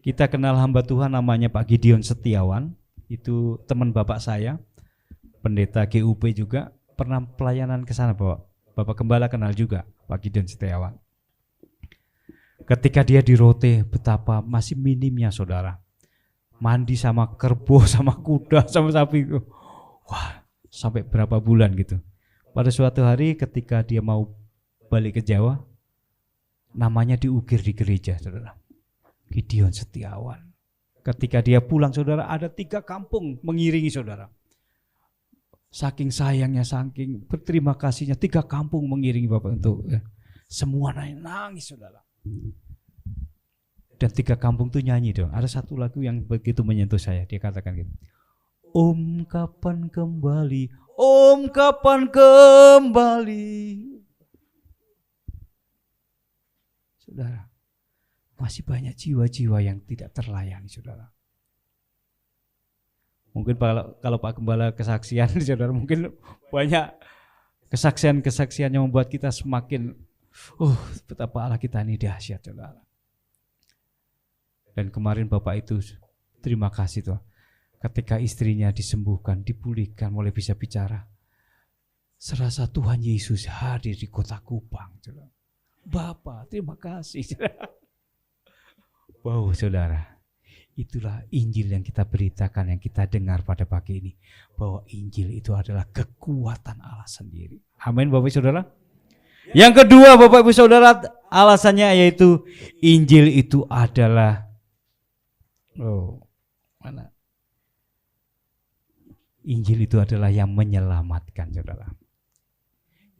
Kita kenal hamba Tuhan namanya Pak Gideon Setiawan. Itu teman bapak saya. Pendeta GUP juga. Pernah pelayanan ke sana Bapak Gembala kenal juga Pak Gideon Setiawan. Ketika dia di Rote, betapa masih minimnya saudara. Mandi sama kerbau, sama kuda, sama sapi. Sampai berapa bulan gitu. Pada suatu hari ketika dia mau balik ke Jawa, namanya diukir di gereja saudara. Gideon Setiawan. Ketika dia pulang saudara, ada 3 kampung mengiringi saudara. Saking sayangnya, saking berterima kasihnya, 3 kampung mengiringi Bapak untuk semua nangis saudara. Dan 3 kampung itu nyanyi dong. Ada 1 lagu yang begitu menyentuh saya. Dia katakan gitu. Om kapan kembali, Om kapan kembali. Saudara, masih banyak jiwa-jiwa yang tidak terlayani saudara. Mungkin kalau Pak Gembala kesaksian saudara, mungkin banyak kesaksian-kesaksian yang membuat kita semakin betapa Allah kita ini dahsyat saudara. Dan kemarin Bapak itu terima kasih Tuhan. Ketika istrinya disembuhkan, dipulihkan, mulai bisa bicara. Serasa Tuhan Yesus hadir di kota Kupang saudara. Bapak terima kasih saudara. Wow saudara. Itulah Injil yang kita beritakan, yang kita dengar pada pagi ini. Bahwa Injil itu adalah kekuatan Allah sendiri. Amin Bapak Ibu Saudara. Yang kedua Bapak Ibu Saudara, alasannya yaitu Injil itu adalah Injil itu adalah yang menyelamatkan saudara.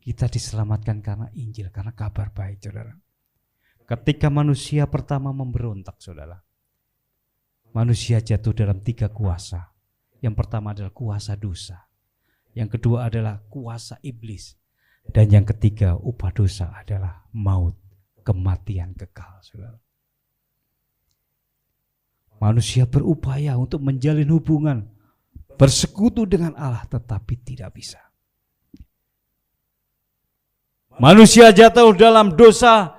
Kita diselamatkan karena Injil, karena kabar baik saudara. Ketika manusia pertama memberontak, saudara, manusia jatuh dalam 3 kuasa. Yang pertama adalah kuasa dosa, yang kedua adalah kuasa iblis, dan yang ketiga upah dosa adalah maut, kematian kekal, saudara. Manusia berupaya untuk menjalin hubungan, bersekutu dengan Allah, tetapi tidak bisa. Manusia jatuh dalam dosa.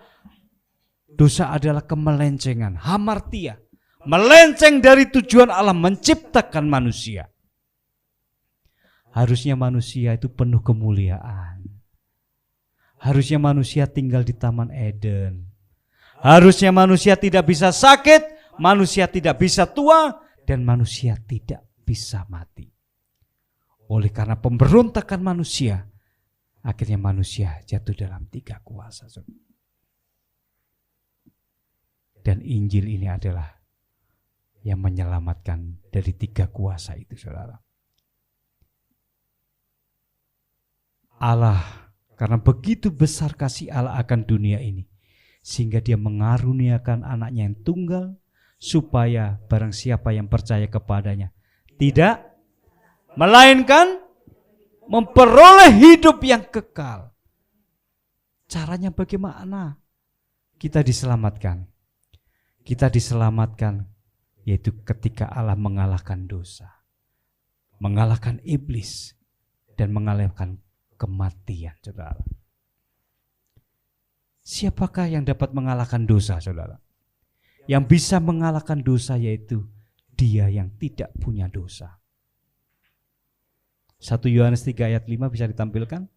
Dosa adalah kemelencengan, hamartia, melenceng dari tujuan Allah menciptakan manusia. Harusnya manusia itu penuh kemuliaan. Harusnya manusia tinggal di Taman Eden. Harusnya manusia tidak bisa sakit, manusia tidak bisa tua, dan manusia tidak bisa mati. Oleh karena pemberontakan manusia, akhirnya manusia jatuh dalam 3 kuasa. Dan Injil ini adalah yang menyelamatkan dari 3 kuasa itu, saudara. Allah, karena begitu besar kasih Allah akan dunia ini, sehingga dia mengaruniakan anaknya yang tunggal, supaya barang siapa yang percaya kepadanya tidak, melainkan memperoleh hidup yang kekal. Caranya bagaimana kita diselamatkan? Kita diselamatkan yaitu ketika Allah mengalahkan dosa, mengalahkan iblis, dan mengalahkan kematian, saudara. Siapakah yang dapat mengalahkan dosa, saudara? Yang bisa mengalahkan dosa yaitu Dia yang tidak punya dosa. 1 Yohanes 3 ayat 5 bisa ditampilkan.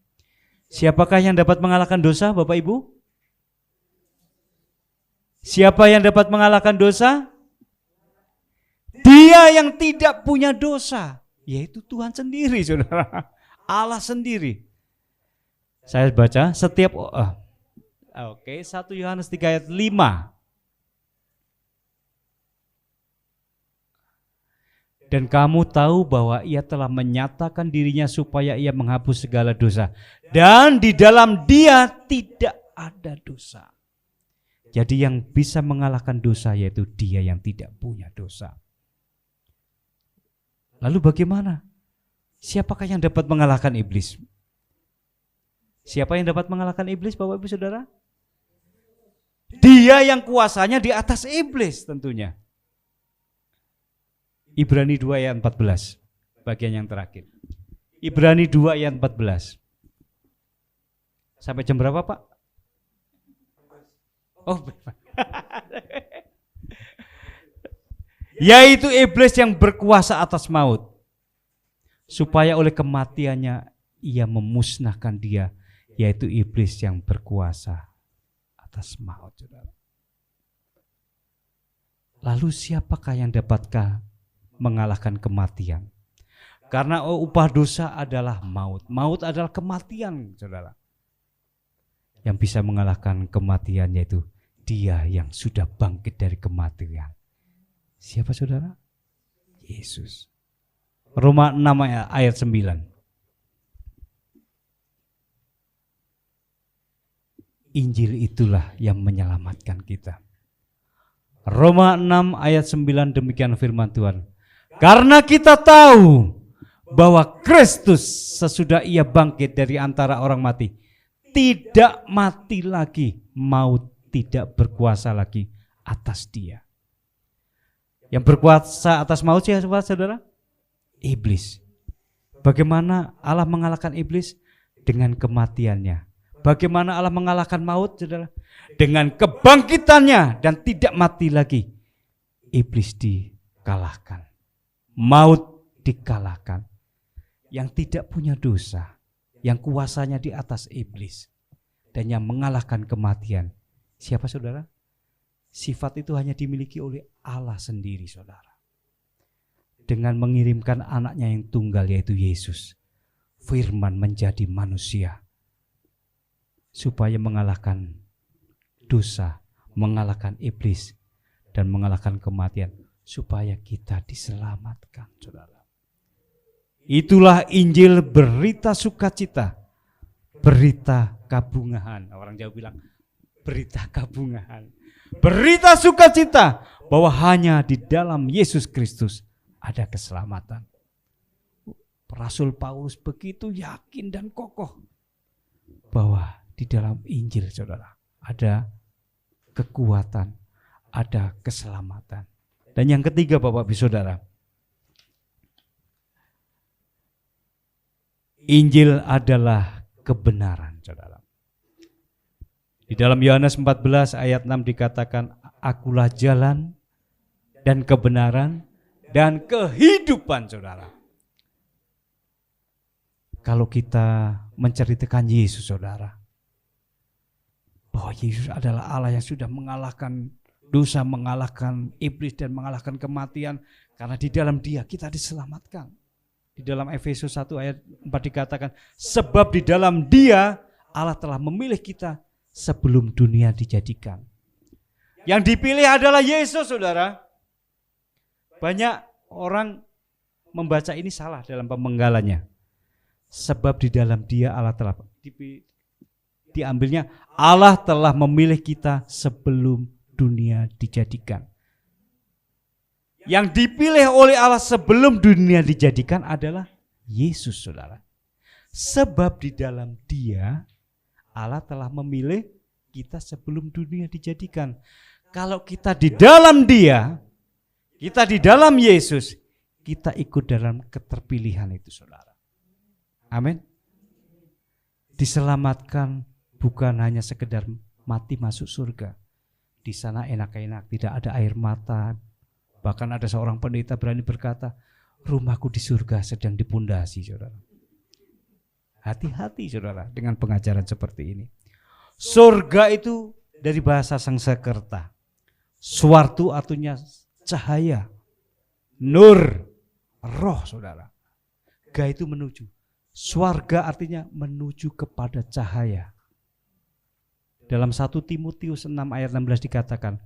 Siapakah yang dapat mengalahkan dosa, Bapak Ibu? Siapa yang dapat mengalahkan dosa? Dia yang tidak punya dosa, yaitu Tuhan sendiri, saudara. Allah sendiri. Saya baca setiap 1 Yohanes 3 ayat 5. Dan kamu tahu bahwa Ia telah menyatakan dirinya supaya Ia menghapus segala dosa, dan di dalam Dia tidak ada dosa. Jadi yang bisa mengalahkan dosa yaitu Dia yang tidak punya dosa. Lalu bagaimana? Siapakah yang dapat mengalahkan iblis? Siapa yang dapat mengalahkan iblis, Bapak Ibu Saudara? Dia yang kuasanya di atas iblis tentunya. Ibrani 2 ayat 14, bagian yang terakhir. Ibrani 2 ayat 14. Sampai jam berapa, Pak? Oh, yaitu iblis yang berkuasa atas maut, supaya oleh kematiannya ia memusnahkan dia, yaitu iblis yang berkuasa atas maut. Lalu siapakah yang dapatkah mengalahkan kematian? Karena upah dosa adalah maut. Maut adalah kematian, saudara. Yang bisa mengalahkan kematian yaitu Dia yang sudah bangkit dari kematian. Siapa, saudara? Yesus. Roma 6 ayat 9. Injil itulah yang menyelamatkan kita. Roma 6 ayat 9 demikian firman Tuhan. Karena kita tahu bahwa Kristus sesudah Ia bangkit dari antara orang mati, tidak mati lagi, maut tidak berkuasa lagi atas Dia. Yang berkuasa atas maut siapa, saudara? Iblis. Bagaimana Allah mengalahkan iblis? Dengan kematiannya. Bagaimana Allah mengalahkan maut, saudara? Dengan kebangkitannya dan tidak mati lagi. Iblis dikalahkan. Maut dikalahkan. Yang tidak punya dosa, yang kuasanya di atas iblis, dan yang mengalahkan kematian. Siapa, saudara? Sifat itu hanya dimiliki oleh Allah sendiri, saudara. Dengan mengirimkan anaknya yang tunggal yaitu Yesus, firman menjadi manusia, supaya mengalahkan dosa, mengalahkan iblis, dan mengalahkan kematian, supaya kita diselamatkan, saudara. Itulah Injil berita sukacita, berita kabungahan. Orang Jawa bilang berita kabungan, berita sukacita bahwa hanya di dalam Yesus Kristus ada keselamatan. Rasul Paulus begitu yakin dan kokoh bahwa di dalam Injil, saudara, ada kekuatan, ada keselamatan. Dan yang ketiga, Bapak Ibu Saudara, Injil adalah kebenaran, saudara. Di dalam Yohanes 14 ayat 6 dikatakan, akulah jalan dan kebenaran dan kehidupan, saudara. Kalau kita menceritakan Yesus, saudara, bahwa Yesus adalah Allah yang sudah mengalahkan dosa, mengalahkan iblis dan mengalahkan kematian, karena di dalam Dia kita diselamatkan. Di dalam Efesus 1 ayat 4 dikatakan, sebab di dalam Dia Allah telah memilih kita sebelum dunia dijadikan. Yang dipilih adalah Yesus, saudara. Banyak orang membaca ini salah dalam pemenggalannya. Sebab di dalam Dia Allah telah diambilnya, Allah telah memilih kita sebelum dunia dijadikan. Yang dipilih oleh Allah sebelum dunia dijadikan adalah Yesus, saudara. Sebab di dalam Dia Allah telah memilih kita sebelum dunia dijadikan. Kalau kita di dalam Dia, kita di dalam Yesus, kita ikut dalam keterpilihan itu, saudara. Amin. Diselamatkan bukan hanya sekedar mati masuk surga. Di sana enak-enak, tidak ada air mata. Bahkan ada seorang pendeta berani berkata, rumahku di surga sedang dipundasi, saudara. Hati-hati, saudara, dengan pengajaran seperti ini. Surga itu dari bahasa Sanskerta. Swartu artinya cahaya, nur, roh, saudara. Ga itu menuju. Swarga artinya menuju kepada cahaya. Dalam 1 Timotius 6 ayat 16 dikatakan,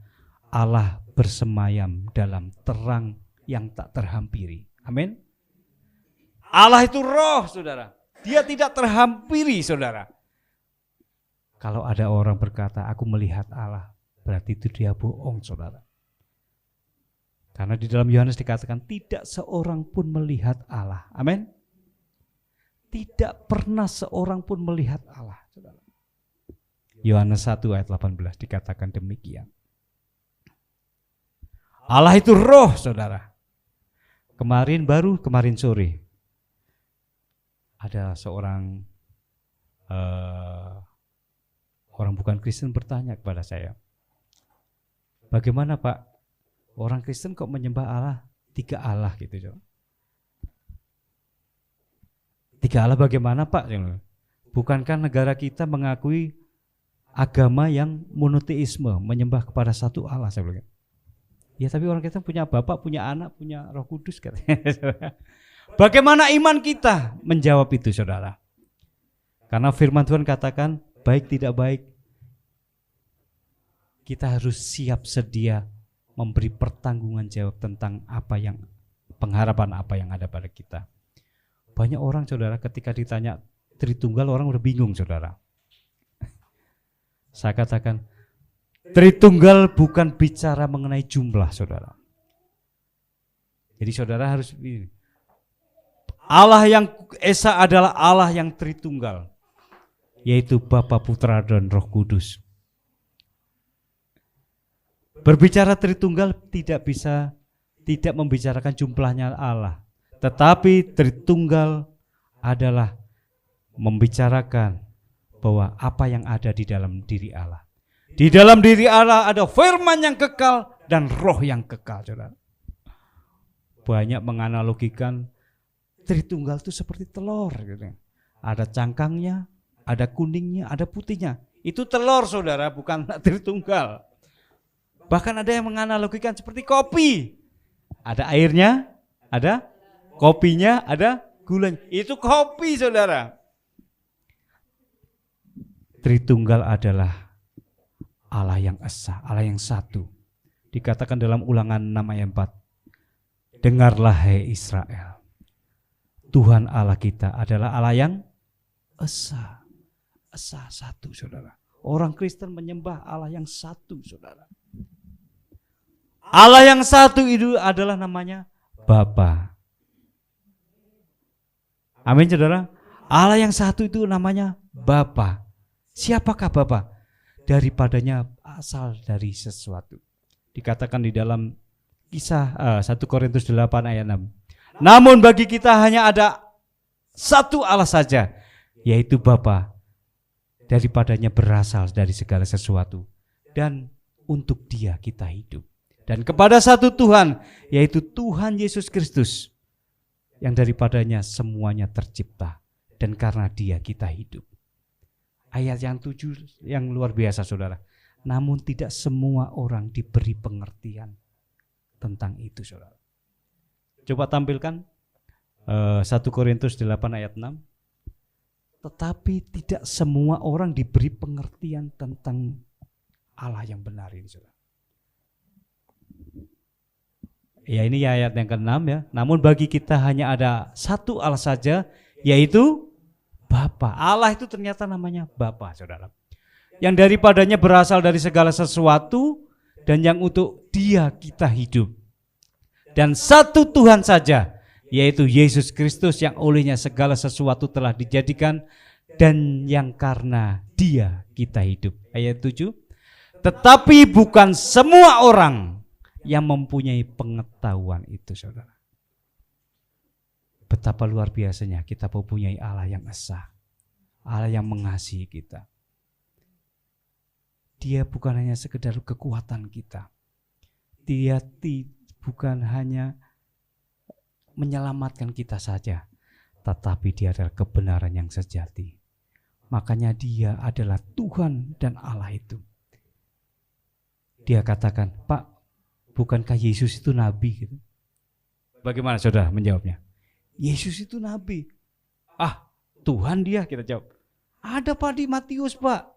Allah bersemayam dalam terang yang tak terhampiri. Amin. Allah itu roh, saudara. Dia tidak terhampiri, saudara. Kalau ada orang berkata, aku melihat Allah, berarti itu dia bohong, saudara. Karena di dalam Yohanes dikatakan, tidak seorang pun melihat Allah. Amin. Tidak pernah seorang pun melihat Allah, saudara. Yohanes 1 ayat 18 dikatakan demikian. Allah itu roh, saudara. Kemarin sore ada seorang orang bukan Kristen bertanya kepada saya, bagaimana Pak, orang Kristen kok menyembah Allah, 3 Allah gitu. 3 Allah bagaimana Pak? Bukankah negara kita mengakui agama yang monoteisme, menyembah kepada satu Allah? Saya bilang, ya tapi orang kita punya Bapak, punya Anak, punya Roh Kudus katanya. Bagaimana iman kita menjawab itu, saudara? Karena firman Tuhan katakan, baik tidak baik, kita harus siap sedia memberi pertanggungan jawab tentang pengharapan apa yang ada pada kita. Banyak orang, saudara, ketika ditanya Tritunggal, orang udah bingung, saudara. Saya katakan, Tritunggal bukan bicara mengenai jumlah, saudara. Jadi saudara harus ini. Allah yang Esa adalah Allah yang Tritunggal, yaitu Bapa, Putra, dan Roh Kudus. Berbicara Tritunggal tidak membicarakan jumlahnya Allah, tetapi Tritunggal adalah membicarakan bahwa apa yang ada di dalam diri Allah. Di dalam diri Allah ada firman yang kekal dan roh yang kekal, saudara. Banyak menganalogikan Tritunggal itu seperti telur, gitu. Ada cangkangnya, ada kuningnya, ada putihnya. Itu telur, saudara, bukan Tritunggal. Bahkan ada yang menganalogikan seperti kopi. Ada airnya, ada kopinya, ada gulanya. Itu kopi, saudara. Tritunggal adalah Allah yang esa, Allah yang satu. Dikatakan dalam Ulangan 6 ayat 4. Dengarlah hai Israel, Tuhan Allah kita adalah Allah yang esa. Esa satu, saudara. Orang Kristen menyembah Allah yang satu, saudara. Allah yang satu itu adalah namanya Bapa. Amin, saudara. Allah yang satu itu namanya Bapa. Siapakah Bapa? Daripadanya asal dari sesuatu. Dikatakan di dalam Kisah 1 Korintus 8 ayat 6. Namun bagi kita hanya ada satu Allah saja, yaitu Bapa. Daripadanya berasal dari segala sesuatu, dan untuk Dia kita hidup. Dan kepada satu Tuhan, yaitu Tuhan Yesus Kristus, yang daripadanya semuanya tercipta, dan karena Dia kita hidup. Ayat yang 7 yang luar biasa, saudara. Namun tidak semua orang diberi pengertian tentang itu, saudara. Coba tampilkan 1 Korintus 8 ayat 6. Tetapi tidak semua orang diberi pengertian tentang Allah yang benar ini, saudara. Ya, ini ayat yang ke-6 ya. Namun bagi kita hanya ada satu Allah saja, yaitu Bapa. Allah itu ternyata namanya Bapa, saudara. Yang daripadanya berasal dari segala sesuatu, dan yang untuk Dia kita hidup. Dan satu Tuhan saja, yaitu Yesus Kristus, yang olehnya segala sesuatu telah dijadikan, dan yang karena Dia kita hidup. Ayat 7. Tetapi bukan semua orang yang mempunyai pengetahuan itu, saudara. Betapa luar biasanya kita mempunyai Allah yang esa, Allah yang mengasihi kita. Dia bukan hanya sekedar kekuatan kita. Dia bukan hanya menyelamatkan kita saja, tetapi Dia adalah kebenaran yang sejati. Makanya Dia adalah Tuhan dan Allah itu. Dia katakan, Pak, bukankah Yesus itu nabi? Gitu. Bagaimana saudara menjawabnya? Yesus itu nabi. Tuhan Dia, kita jawab. Ada Pak di Matius, Pak.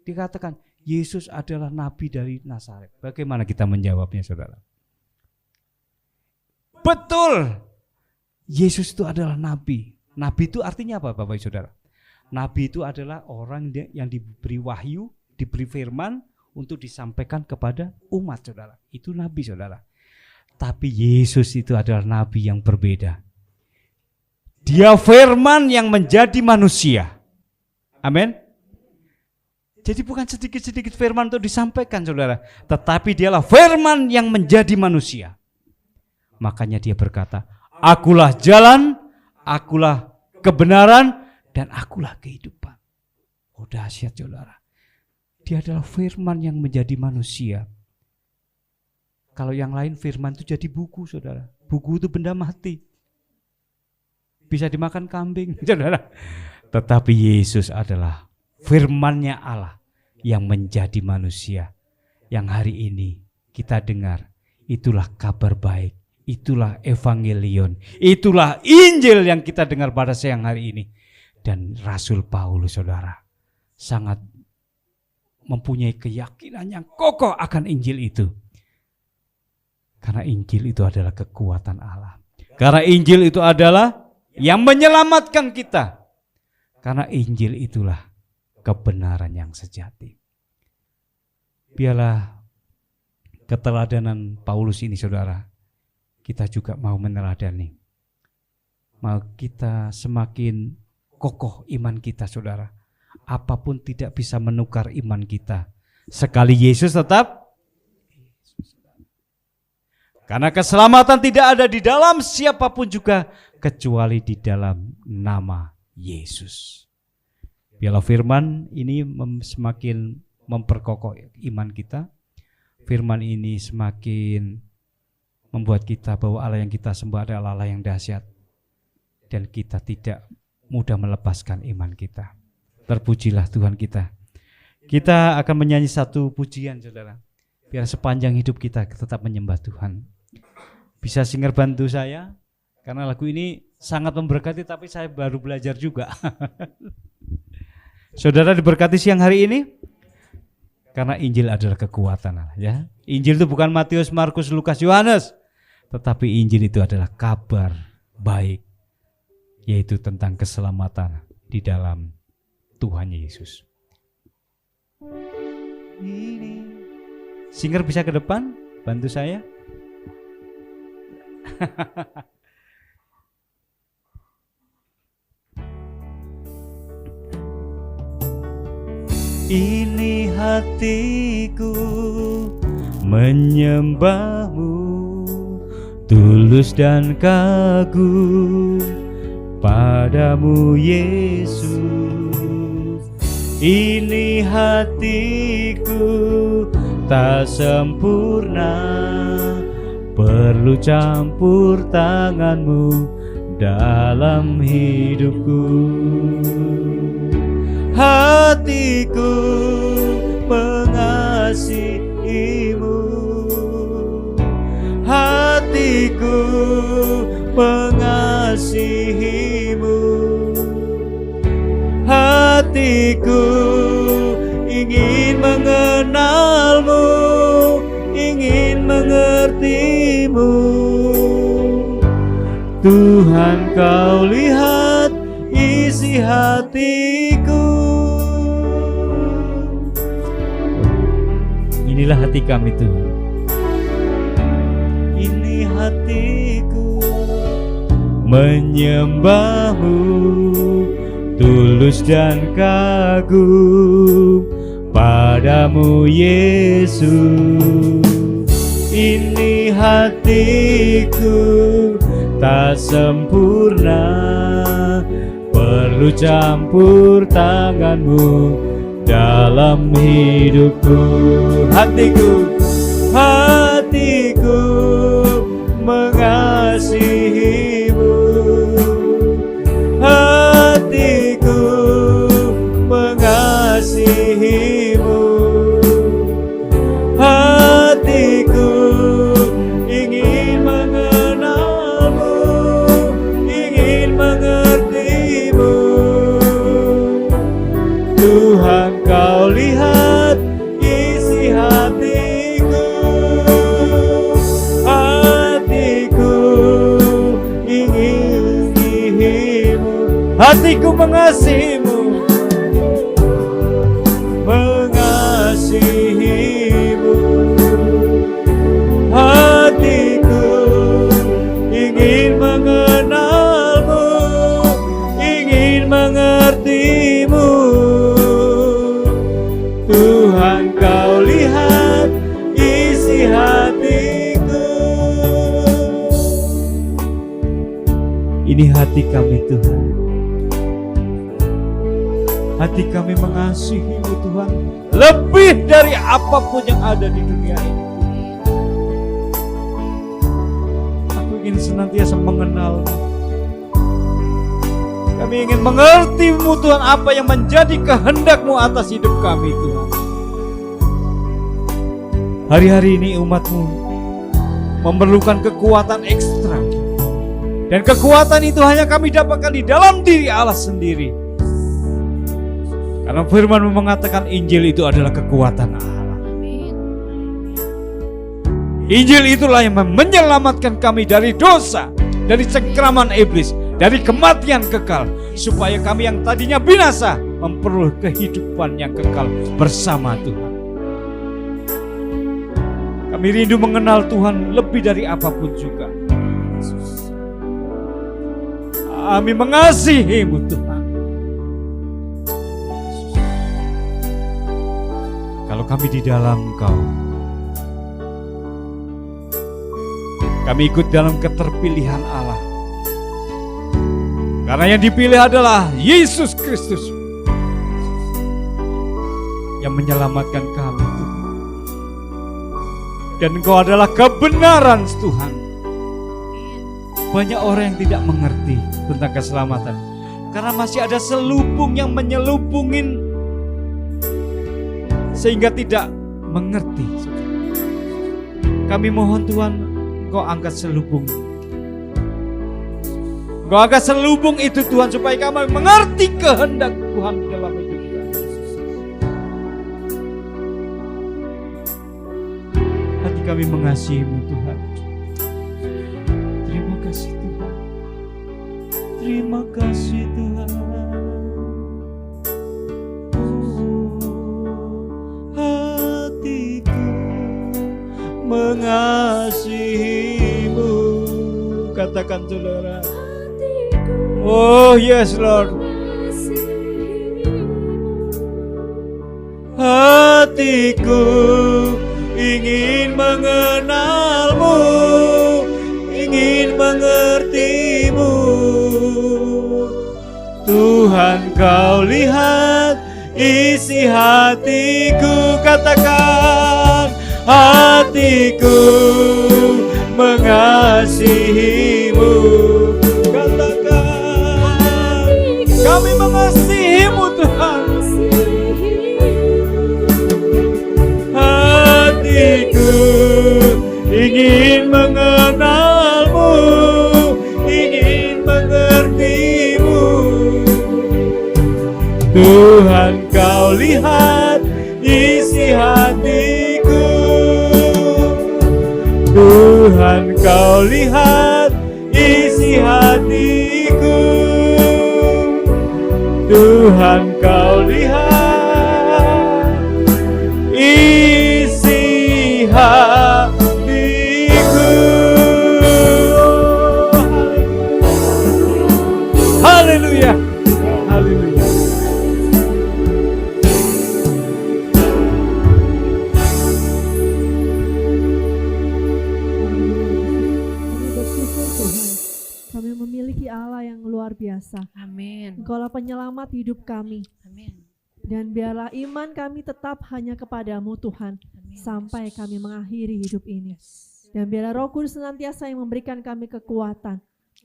Dikatakan Yesus adalah nabi dari Nazaret. Bagaimana kita menjawabnya, saudara? Betul. Yesus itu adalah nabi. Nabi itu artinya apa, Bapak Ibu Saudara? Nabi itu adalah orang yang diberi wahyu, diberi firman untuk disampaikan kepada umat, saudara. Itu nabi, saudara. Tapi Yesus itu adalah nabi yang berbeda. Dia firman yang menjadi manusia. Amin. Jadi bukan sedikit-sedikit firman untuk disampaikan, saudara. Tetapi Dialah firman yang menjadi manusia. Makanya Dia berkata, Akulah jalan, Akulah kebenaran, dan Akulah kehidupan. Oh, dahsyat, saudara. Dia adalah firman yang menjadi manusia. Kalau yang lain firman itu jadi buku, saudara. Buku itu benda mati. Bisa dimakan kambing, saudara. Tetapi Yesus adalah firman-Nya Allah yang menjadi manusia. Yang hari ini kita dengar, itulah kabar baik. Itulah evangelion. Itulah Injil yang kita dengar pada siang hari ini. Dan Rasul Paulus, saudara, sangat mempunyai keyakinan yang kokoh akan Injil itu. Karena Injil itu adalah kekuatan Allah. Karena Injil itu adalah yang menyelamatkan kita. Karena Injil itulah kebenaran yang sejati. Biarlah keteladanan Paulus ini, saudara, kita juga mau meneladani. Mau kita semakin kokoh iman kita, saudara. Apapun tidak bisa menukar iman kita. Sekali Yesus tetap. Karena keselamatan tidak ada di dalam siapapun juga, kecuali di dalam nama Yesus. Biarlah firman ini semakin memperkokoh iman kita. Firman ini semakin membuat kita bahwa Allah yang kita sembah adalah Allah yang dahsyat. Dan kita tidak mudah melepaskan iman kita. Terpujilah Tuhan kita. Kita akan menyanyi satu pujian, saudara. Biar sepanjang hidup kita tetap menyembah Tuhan. Bisa singer bantu saya? Karena lagu ini sangat memberkati, tapi saya baru belajar juga. Saudara diberkati siang hari ini? Karena Injil adalah kekuatan, ya. Injil itu bukan Matius, Markus, Lukas, Yohanes, tetapi Injil itu adalah kabar baik, yaitu tentang keselamatan di dalam Tuhan Yesus. Singer bisa ke depan, bantu saya. Ini hatiku menyembahmu, tulus dan kagum padamu Yesus. Ini hatiku tak sempurna, perlu campur tanganmu dalam hidupku. Hatiku mengasihimu, hatiku mengasihimu, hatiku ingin mengenalmu, ingin mengertimu. Tuhan, kau lihat isi hatiku. Inilah hati kami Tuhan. Ini hatiku menyembahmu, tulus dan kagum padamu Yesus. Ini hatiku tak sempurna, perlu campur tanganmu dalam hidupku. Hatiku, hatiku mengasihimu, hatiku mengasihimu, hatiku ingin mengenalmu, ingin mengertimu. Tuhan, kau lihat isi hatiku, hatiku ingin mengasihimu, hatiku mengasihimu, mengasihimu, hatiku ingin mengenalmu, ingin mengertimu. Tuhan, kau lihat isi hatiku. Ini hati kami Tuhan. Hati kami mengasihimu Tuhan, lebih dari apapun yang ada di dunia ini. Aku ingin senantiasa mengenalmu. Kami ingin mengerti-Mu Tuhan, apa yang menjadi kehendak-Mu atas hidup kami Tuhan. Hari-hari ini umat-Mu memerlukan kekuatan ekstra. Dan kekuatan itu hanya kami dapatkan di dalam diri Allah sendiri. Karena firman-Mu mengatakan Injil itu adalah kekuatan Allah. Injil itulah yang menyelamatkan kami dari dosa, dari cengkraman iblis, dari kematian kekal, supaya kami yang tadinya binasa memperoleh kehidupan yang kekal bersama Tuhan. Kami rindu mengenal Tuhan lebih dari apapun juga. Kami mengasihi-Mu Tuhan. Kalau kami di dalam Engkau, kami ikut dalam keterpilihan Allah. Karena yang dipilih adalah Yesus Kristus yang menyelamatkan kami Tuhan. Dan Engkau adalah kebenaran Tuhan. Banyak orang yang tidak mengerti tentang keselamatan karena masih ada selubung yang menyelubungin sehingga tidak mengerti. Kami mohon Tuhan, Engkau angkat selubung. Engkau angkat selubung itu Tuhan, supaya kami mengerti kehendak Tuhan dalam hidup kami. Hati kami mengasihi-Mu Tuhan. Terima kasih Tuhan. Terima kasih Tuhan. katakan saudara. Oh yes Lord. Hatiku ingin mengenalmu, ingin mengertimu. Tuhan, kau lihat isi hatiku, katakan hatiku mengasihimu. Katakan kami mengasihimu Tuhan. Hatiku ingin mengenalmu, ingin mengertimu. Tuhan, kau lihat isi hatiku. Tuhan, kau lihat isi hatiku. Tuhan, kau lihat isi hatiku. Haleluya. Haleluya.
Kami memiliki Allah yang luar biasa.
Amin.
Engkaulah penyelamat hidup kami.
Amin.
Dan biarlah iman kami tetap hanya kepadamu Tuhan. Sampai kami mengakhiri hidup ini. Dan biarlah Roh Kudus senantiasa yang memberikan kami kekuatan.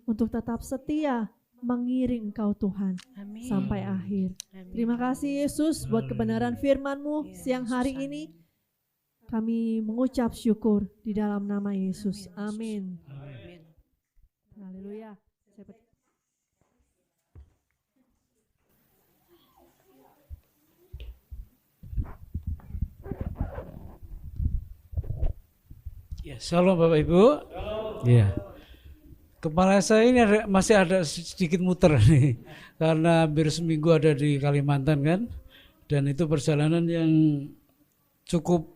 Untuk tetap setia mengiring Engkau Tuhan.
Amin.
Sampai akhir.
Amin.
Terima kasih Yesus buat kebenaran firman-Mu siang hari ini. Kami mengucap syukur di dalam nama Yesus. Amin.
Amin.
Haleluya.
Ya, shalom Bapak Ibu. Ya. Kepala saya ini masih ada sedikit muter nih. Karena hampir seminggu ada di Kalimantan kan. Dan itu perjalanan yang cukup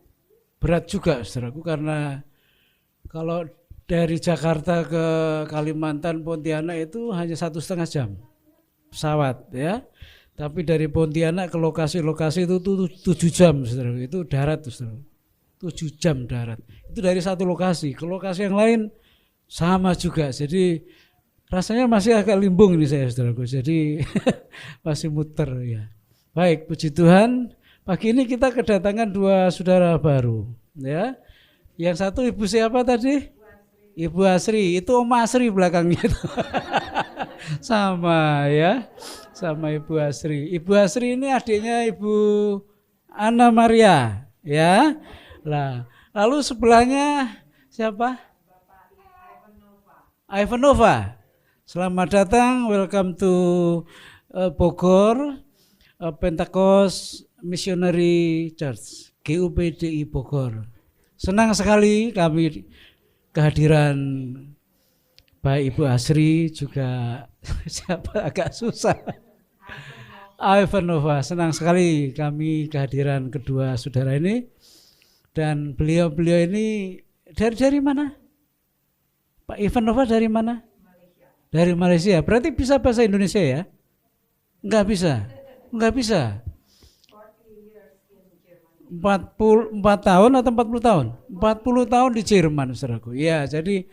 berat juga saudaraku, karena kalau dari Jakarta ke Kalimantan Pontianak itu hanya 1,5 jam pesawat ya. Tapi dari Pontianak ke lokasi-lokasi itu 7 jam saudaraku. Itu darat saudaraku. 7 jam darat. Itu dari satu lokasi ke lokasi yang lain sama juga. Jadi rasanya masih agak limbung ini saya saudaraku. Jadi masih muter ya. Baik, puji Tuhan. Pagi ini kita kedatangan 2 saudara baru ya. Yang satu ibu siapa tadi? Ibu Asri. Itu Om Asri belakangnya itu. Sama ya. Sama Ibu Asri. Ibu Asri ini adiknya Ibu Ana Maria ya. Lah, lalu sebelahnya siapa? Ivanova. Selamat datang, welcome to Bogor Pentecost Missionary Church, GUPDI Bogor. Senang sekali kami kehadiran baik Ibu Asri juga siapa agak susah. Ivanova, senang sekali kami kehadiran kedua saudara ini. Dan beliau ini dari mana? Pak Ivanova dari mana? Malaysia. Dari Malaysia. Berarti bisa bahasa Indonesia ya? Enggak bisa. 40 tahun atau 40 tahun? 40 tahun di Jerman, saudaraku. Ya, jadi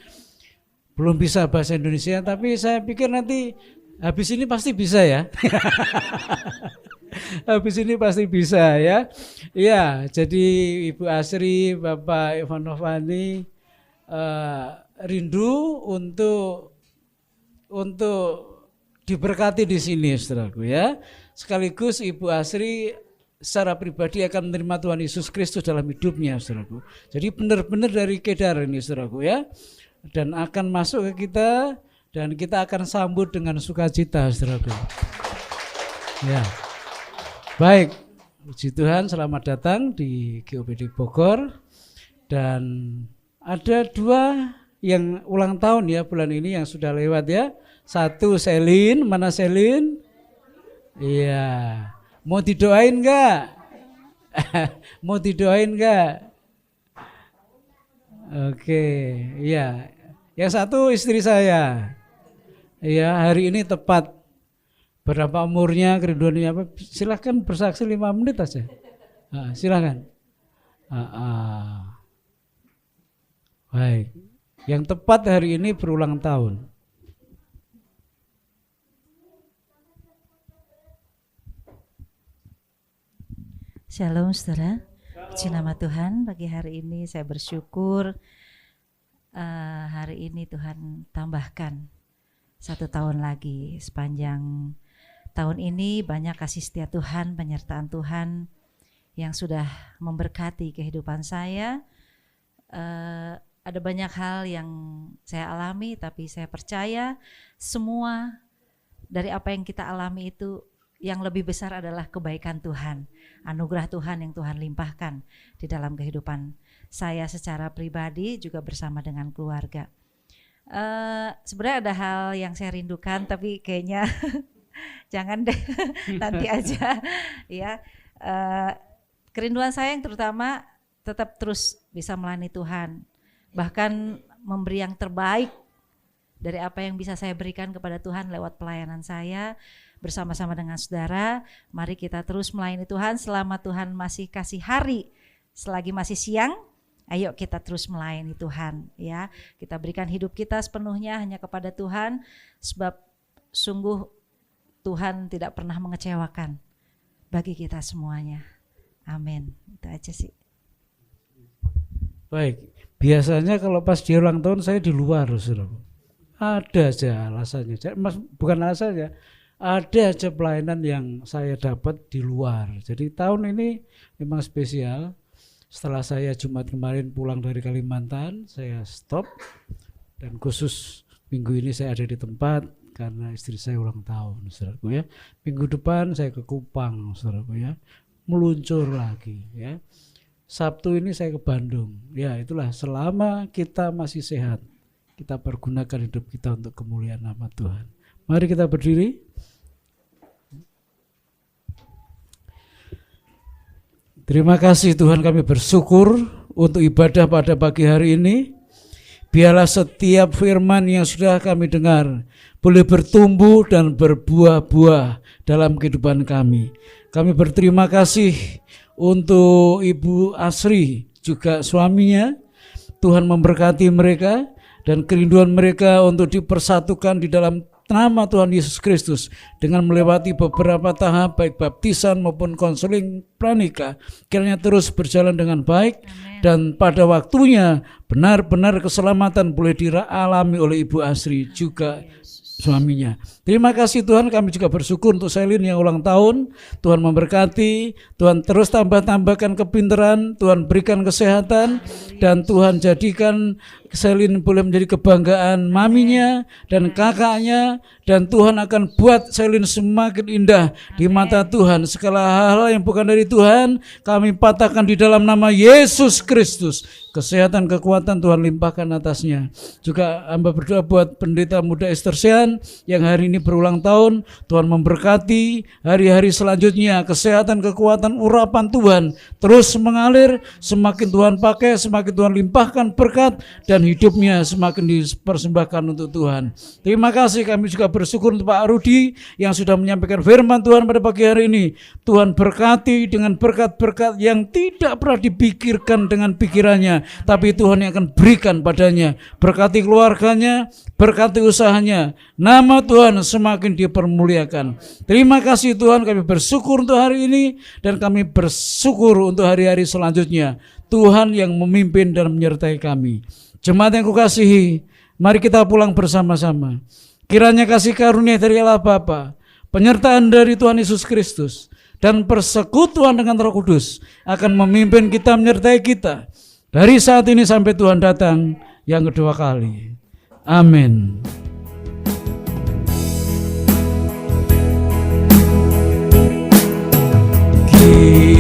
belum bisa bahasa Indonesia, tapi saya pikir nanti habis ini pasti bisa ya. Habis ini pasti bisa ya. Ya, jadi Ibu Asri, Bapak Ivanova ini rindu untuk diberkati di sini, saudaraku ya. Sekaligus Ibu Asri secara pribadi akan menerima Tuhan Yesus Kristus dalam hidupnya, saudaraku. Jadi benar-benar dari Kedar ini, saudaraku ya. Dan akan masuk ke kita dan kita akan sambut dengan sukacita, saudaraku. Ya. Baik, puji Tuhan, selamat datang di GUPDI Bogor. Dan ada 2 yang ulang tahun ya bulan ini yang sudah lewat ya. 1 Selin, mana Selin? Iya, mau didoain enggak? Mau didoain enggak? Oke, iya. Yang satu istri saya. Ya, hari ini tepat. Berapa umurnya, kerinduannya apa? Silahkan bersaksi 5 menit aja. Silahkan. Baik. Yang tepat hari ini berulang tahun.
Shalom saudara, puji nama Tuhan. Pagi hari ini saya bersyukur hari ini Tuhan tambahkan 1 tahun lagi. Sepanjang tahun ini banyak kasih setia Tuhan, penyertaan Tuhan yang sudah memberkati kehidupan saya. Ada banyak hal yang saya alami, tapi saya percaya semua dari apa yang kita alami itu yang lebih besar adalah kebaikan Tuhan, anugerah Tuhan yang Tuhan limpahkan di dalam kehidupan saya secara pribadi juga bersama dengan keluarga. Sebenarnya ada hal yang saya rindukan, tapi kayaknya jangan deh, nanti aja ya. Kerinduan saya yang terutama tetap terus bisa melayani Tuhan, bahkan memberi yang terbaik dari apa yang bisa saya berikan kepada Tuhan lewat pelayanan saya bersama-sama dengan saudara. Mari kita terus melayani Tuhan selama Tuhan masih kasih hari, selagi masih siang. Ayo kita terus melayani Tuhan ya. Kita berikan hidup kita sepenuhnya hanya kepada Tuhan, sebab sungguh Tuhan tidak pernah mengecewakan bagi kita semuanya. Amin. Itu aja sih.
Baik, biasanya kalau pas dia ulang tahun saya di luar, saudara. Ada aja alasannya, bukan alasannya, ada aja pelayanan yang saya dapat di luar. Jadi tahun ini memang spesial. Setelah saya Jumat kemarin pulang dari Kalimantan, saya stop dan khusus minggu ini saya ada di tempat karena istri saya ulang tahun, saudaraku ya. Minggu depan saya ke Kupang, saudaraku ya, meluncur lagi ya. Sabtu ini saya ke Bandung. Ya, itulah selama kita masih sehat, kita pergunakan hidup kita untuk kemuliaan nama Tuhan. Mari kita berdiri. Terima kasih Tuhan, kami bersyukur untuk ibadah pada pagi hari ini. Biarlah setiap firman yang sudah kami dengar boleh bertumbuh dan berbuah-buah dalam kehidupan kami. Kami berterima kasih untuk Ibu Asri juga suaminya. Tuhan memberkati mereka dan kerinduan mereka untuk dipersatukan di dalam nama Tuhan Yesus Kristus dengan melewati beberapa tahap baik baptisan maupun konseling pranikah, kiranya terus berjalan dengan baik. Amen. Dan pada waktunya benar-benar keselamatan boleh dialami oleh Ibu Asri juga suaminya. Terima kasih Tuhan, kami juga bersyukur untuk Selin yang ulang tahun. Tuhan memberkati, Tuhan terus tambahkan kepintaran, Tuhan berikan kesehatan, dan Tuhan jadikan Selin boleh menjadi kebanggaan maminya dan kakaknya, dan Tuhan akan buat Selin semakin indah di mata Tuhan. Segala hal yang bukan dari Tuhan kami patahkan di dalam nama Yesus Kristus. Kesehatan, kekuatan Tuhan limpahkan atasnya. Juga hamba berdoa buat pendeta muda Estersian yang hari ini berulang tahun. Tuhan memberkati hari-hari selanjutnya, kesehatan, kekuatan, urapan Tuhan terus mengalir. Semakin Tuhan pakai, semakin Tuhan limpahkan berkat, dan hidupnya semakin dipersembahkan untuk Tuhan. Terima kasih, kami juga bersyukur untuk Pak Rudi yang sudah menyampaikan firman Tuhan pada pagi hari ini. Tuhan berkati dengan berkat-berkat yang tidak pernah dipikirkan dengan pikirannya, tapi Tuhan yang akan berikan padanya. Berkati keluarganya, berkati usahanya, nama Tuhan semakin dipermuliakan. Terima kasih Tuhan, kami bersyukur untuk hari ini, dan kami bersyukur untuk hari-hari selanjutnya. Tuhan yang memimpin dan menyertai kami. Jemaat yang kukasihi, mari kita pulang bersama-sama. Kiranya kasih karunia dari Allah Bapa, penyertaan dari Tuhan Yesus Kristus, dan persekutuan dengan Roh Kudus akan memimpin kita, menyertai kita dari saat ini sampai Tuhan datang yang kedua kali. Amin.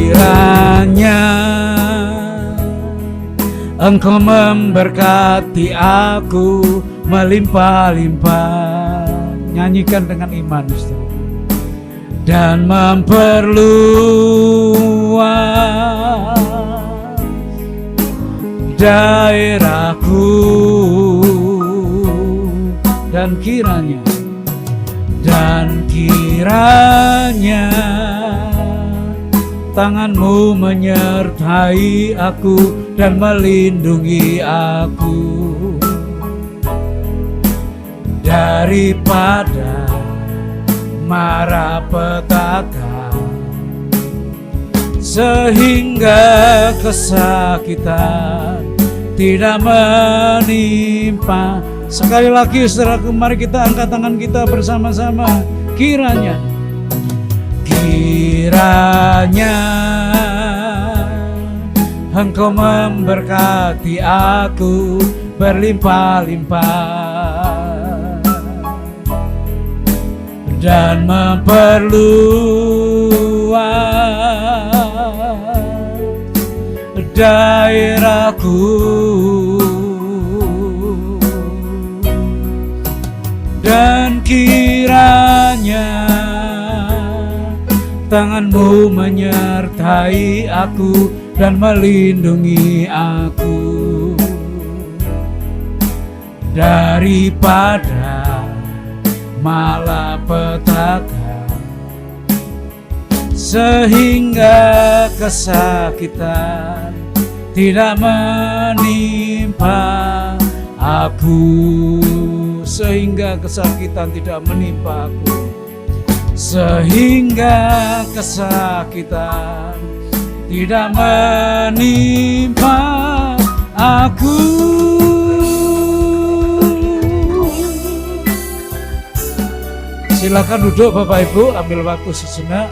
Kiranya Engkau memberkati aku melimpah-limpah. Nyanyikan dengan iman, Ustaz. Dan memperluas daerahku dan kiranya tangan-Mu menyertai aku dan melindungi aku daripada mara petaka, sehingga kesakitan tidak menimpa. Sekali lagi saudaraku, mari kita angkat tangan kita bersama-sama. Kiranya Engkau memberkati aku berlimpah-limpah dan memperluas daerahku, dan kiranya tangan-Mu menyertai aku dan melindungi aku daripada malapetaka, sehingga kesakitan tidak menimpa aku, sehingga kesakitan tidak menimpa aku, sehingga kesakitan tidak menimpa aku. Silakan duduk Bapak Ibu, ambil waktu sejenak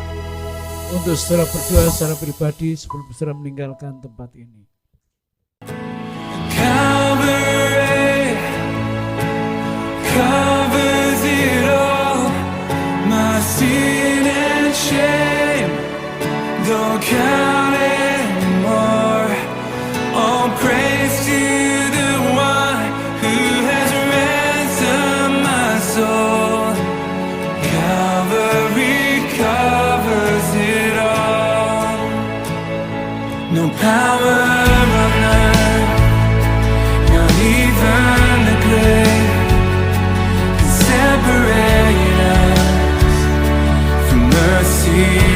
untuk saudara berdoa secara pribadi sebelum saudara meninggalkan tempat ini.
Calvary covers it all, my sin and shame don't count anymore. All praise to the one who has ransomed my soul. Calvary covers it all. No power on earth, not even the grave, can separate us from mercy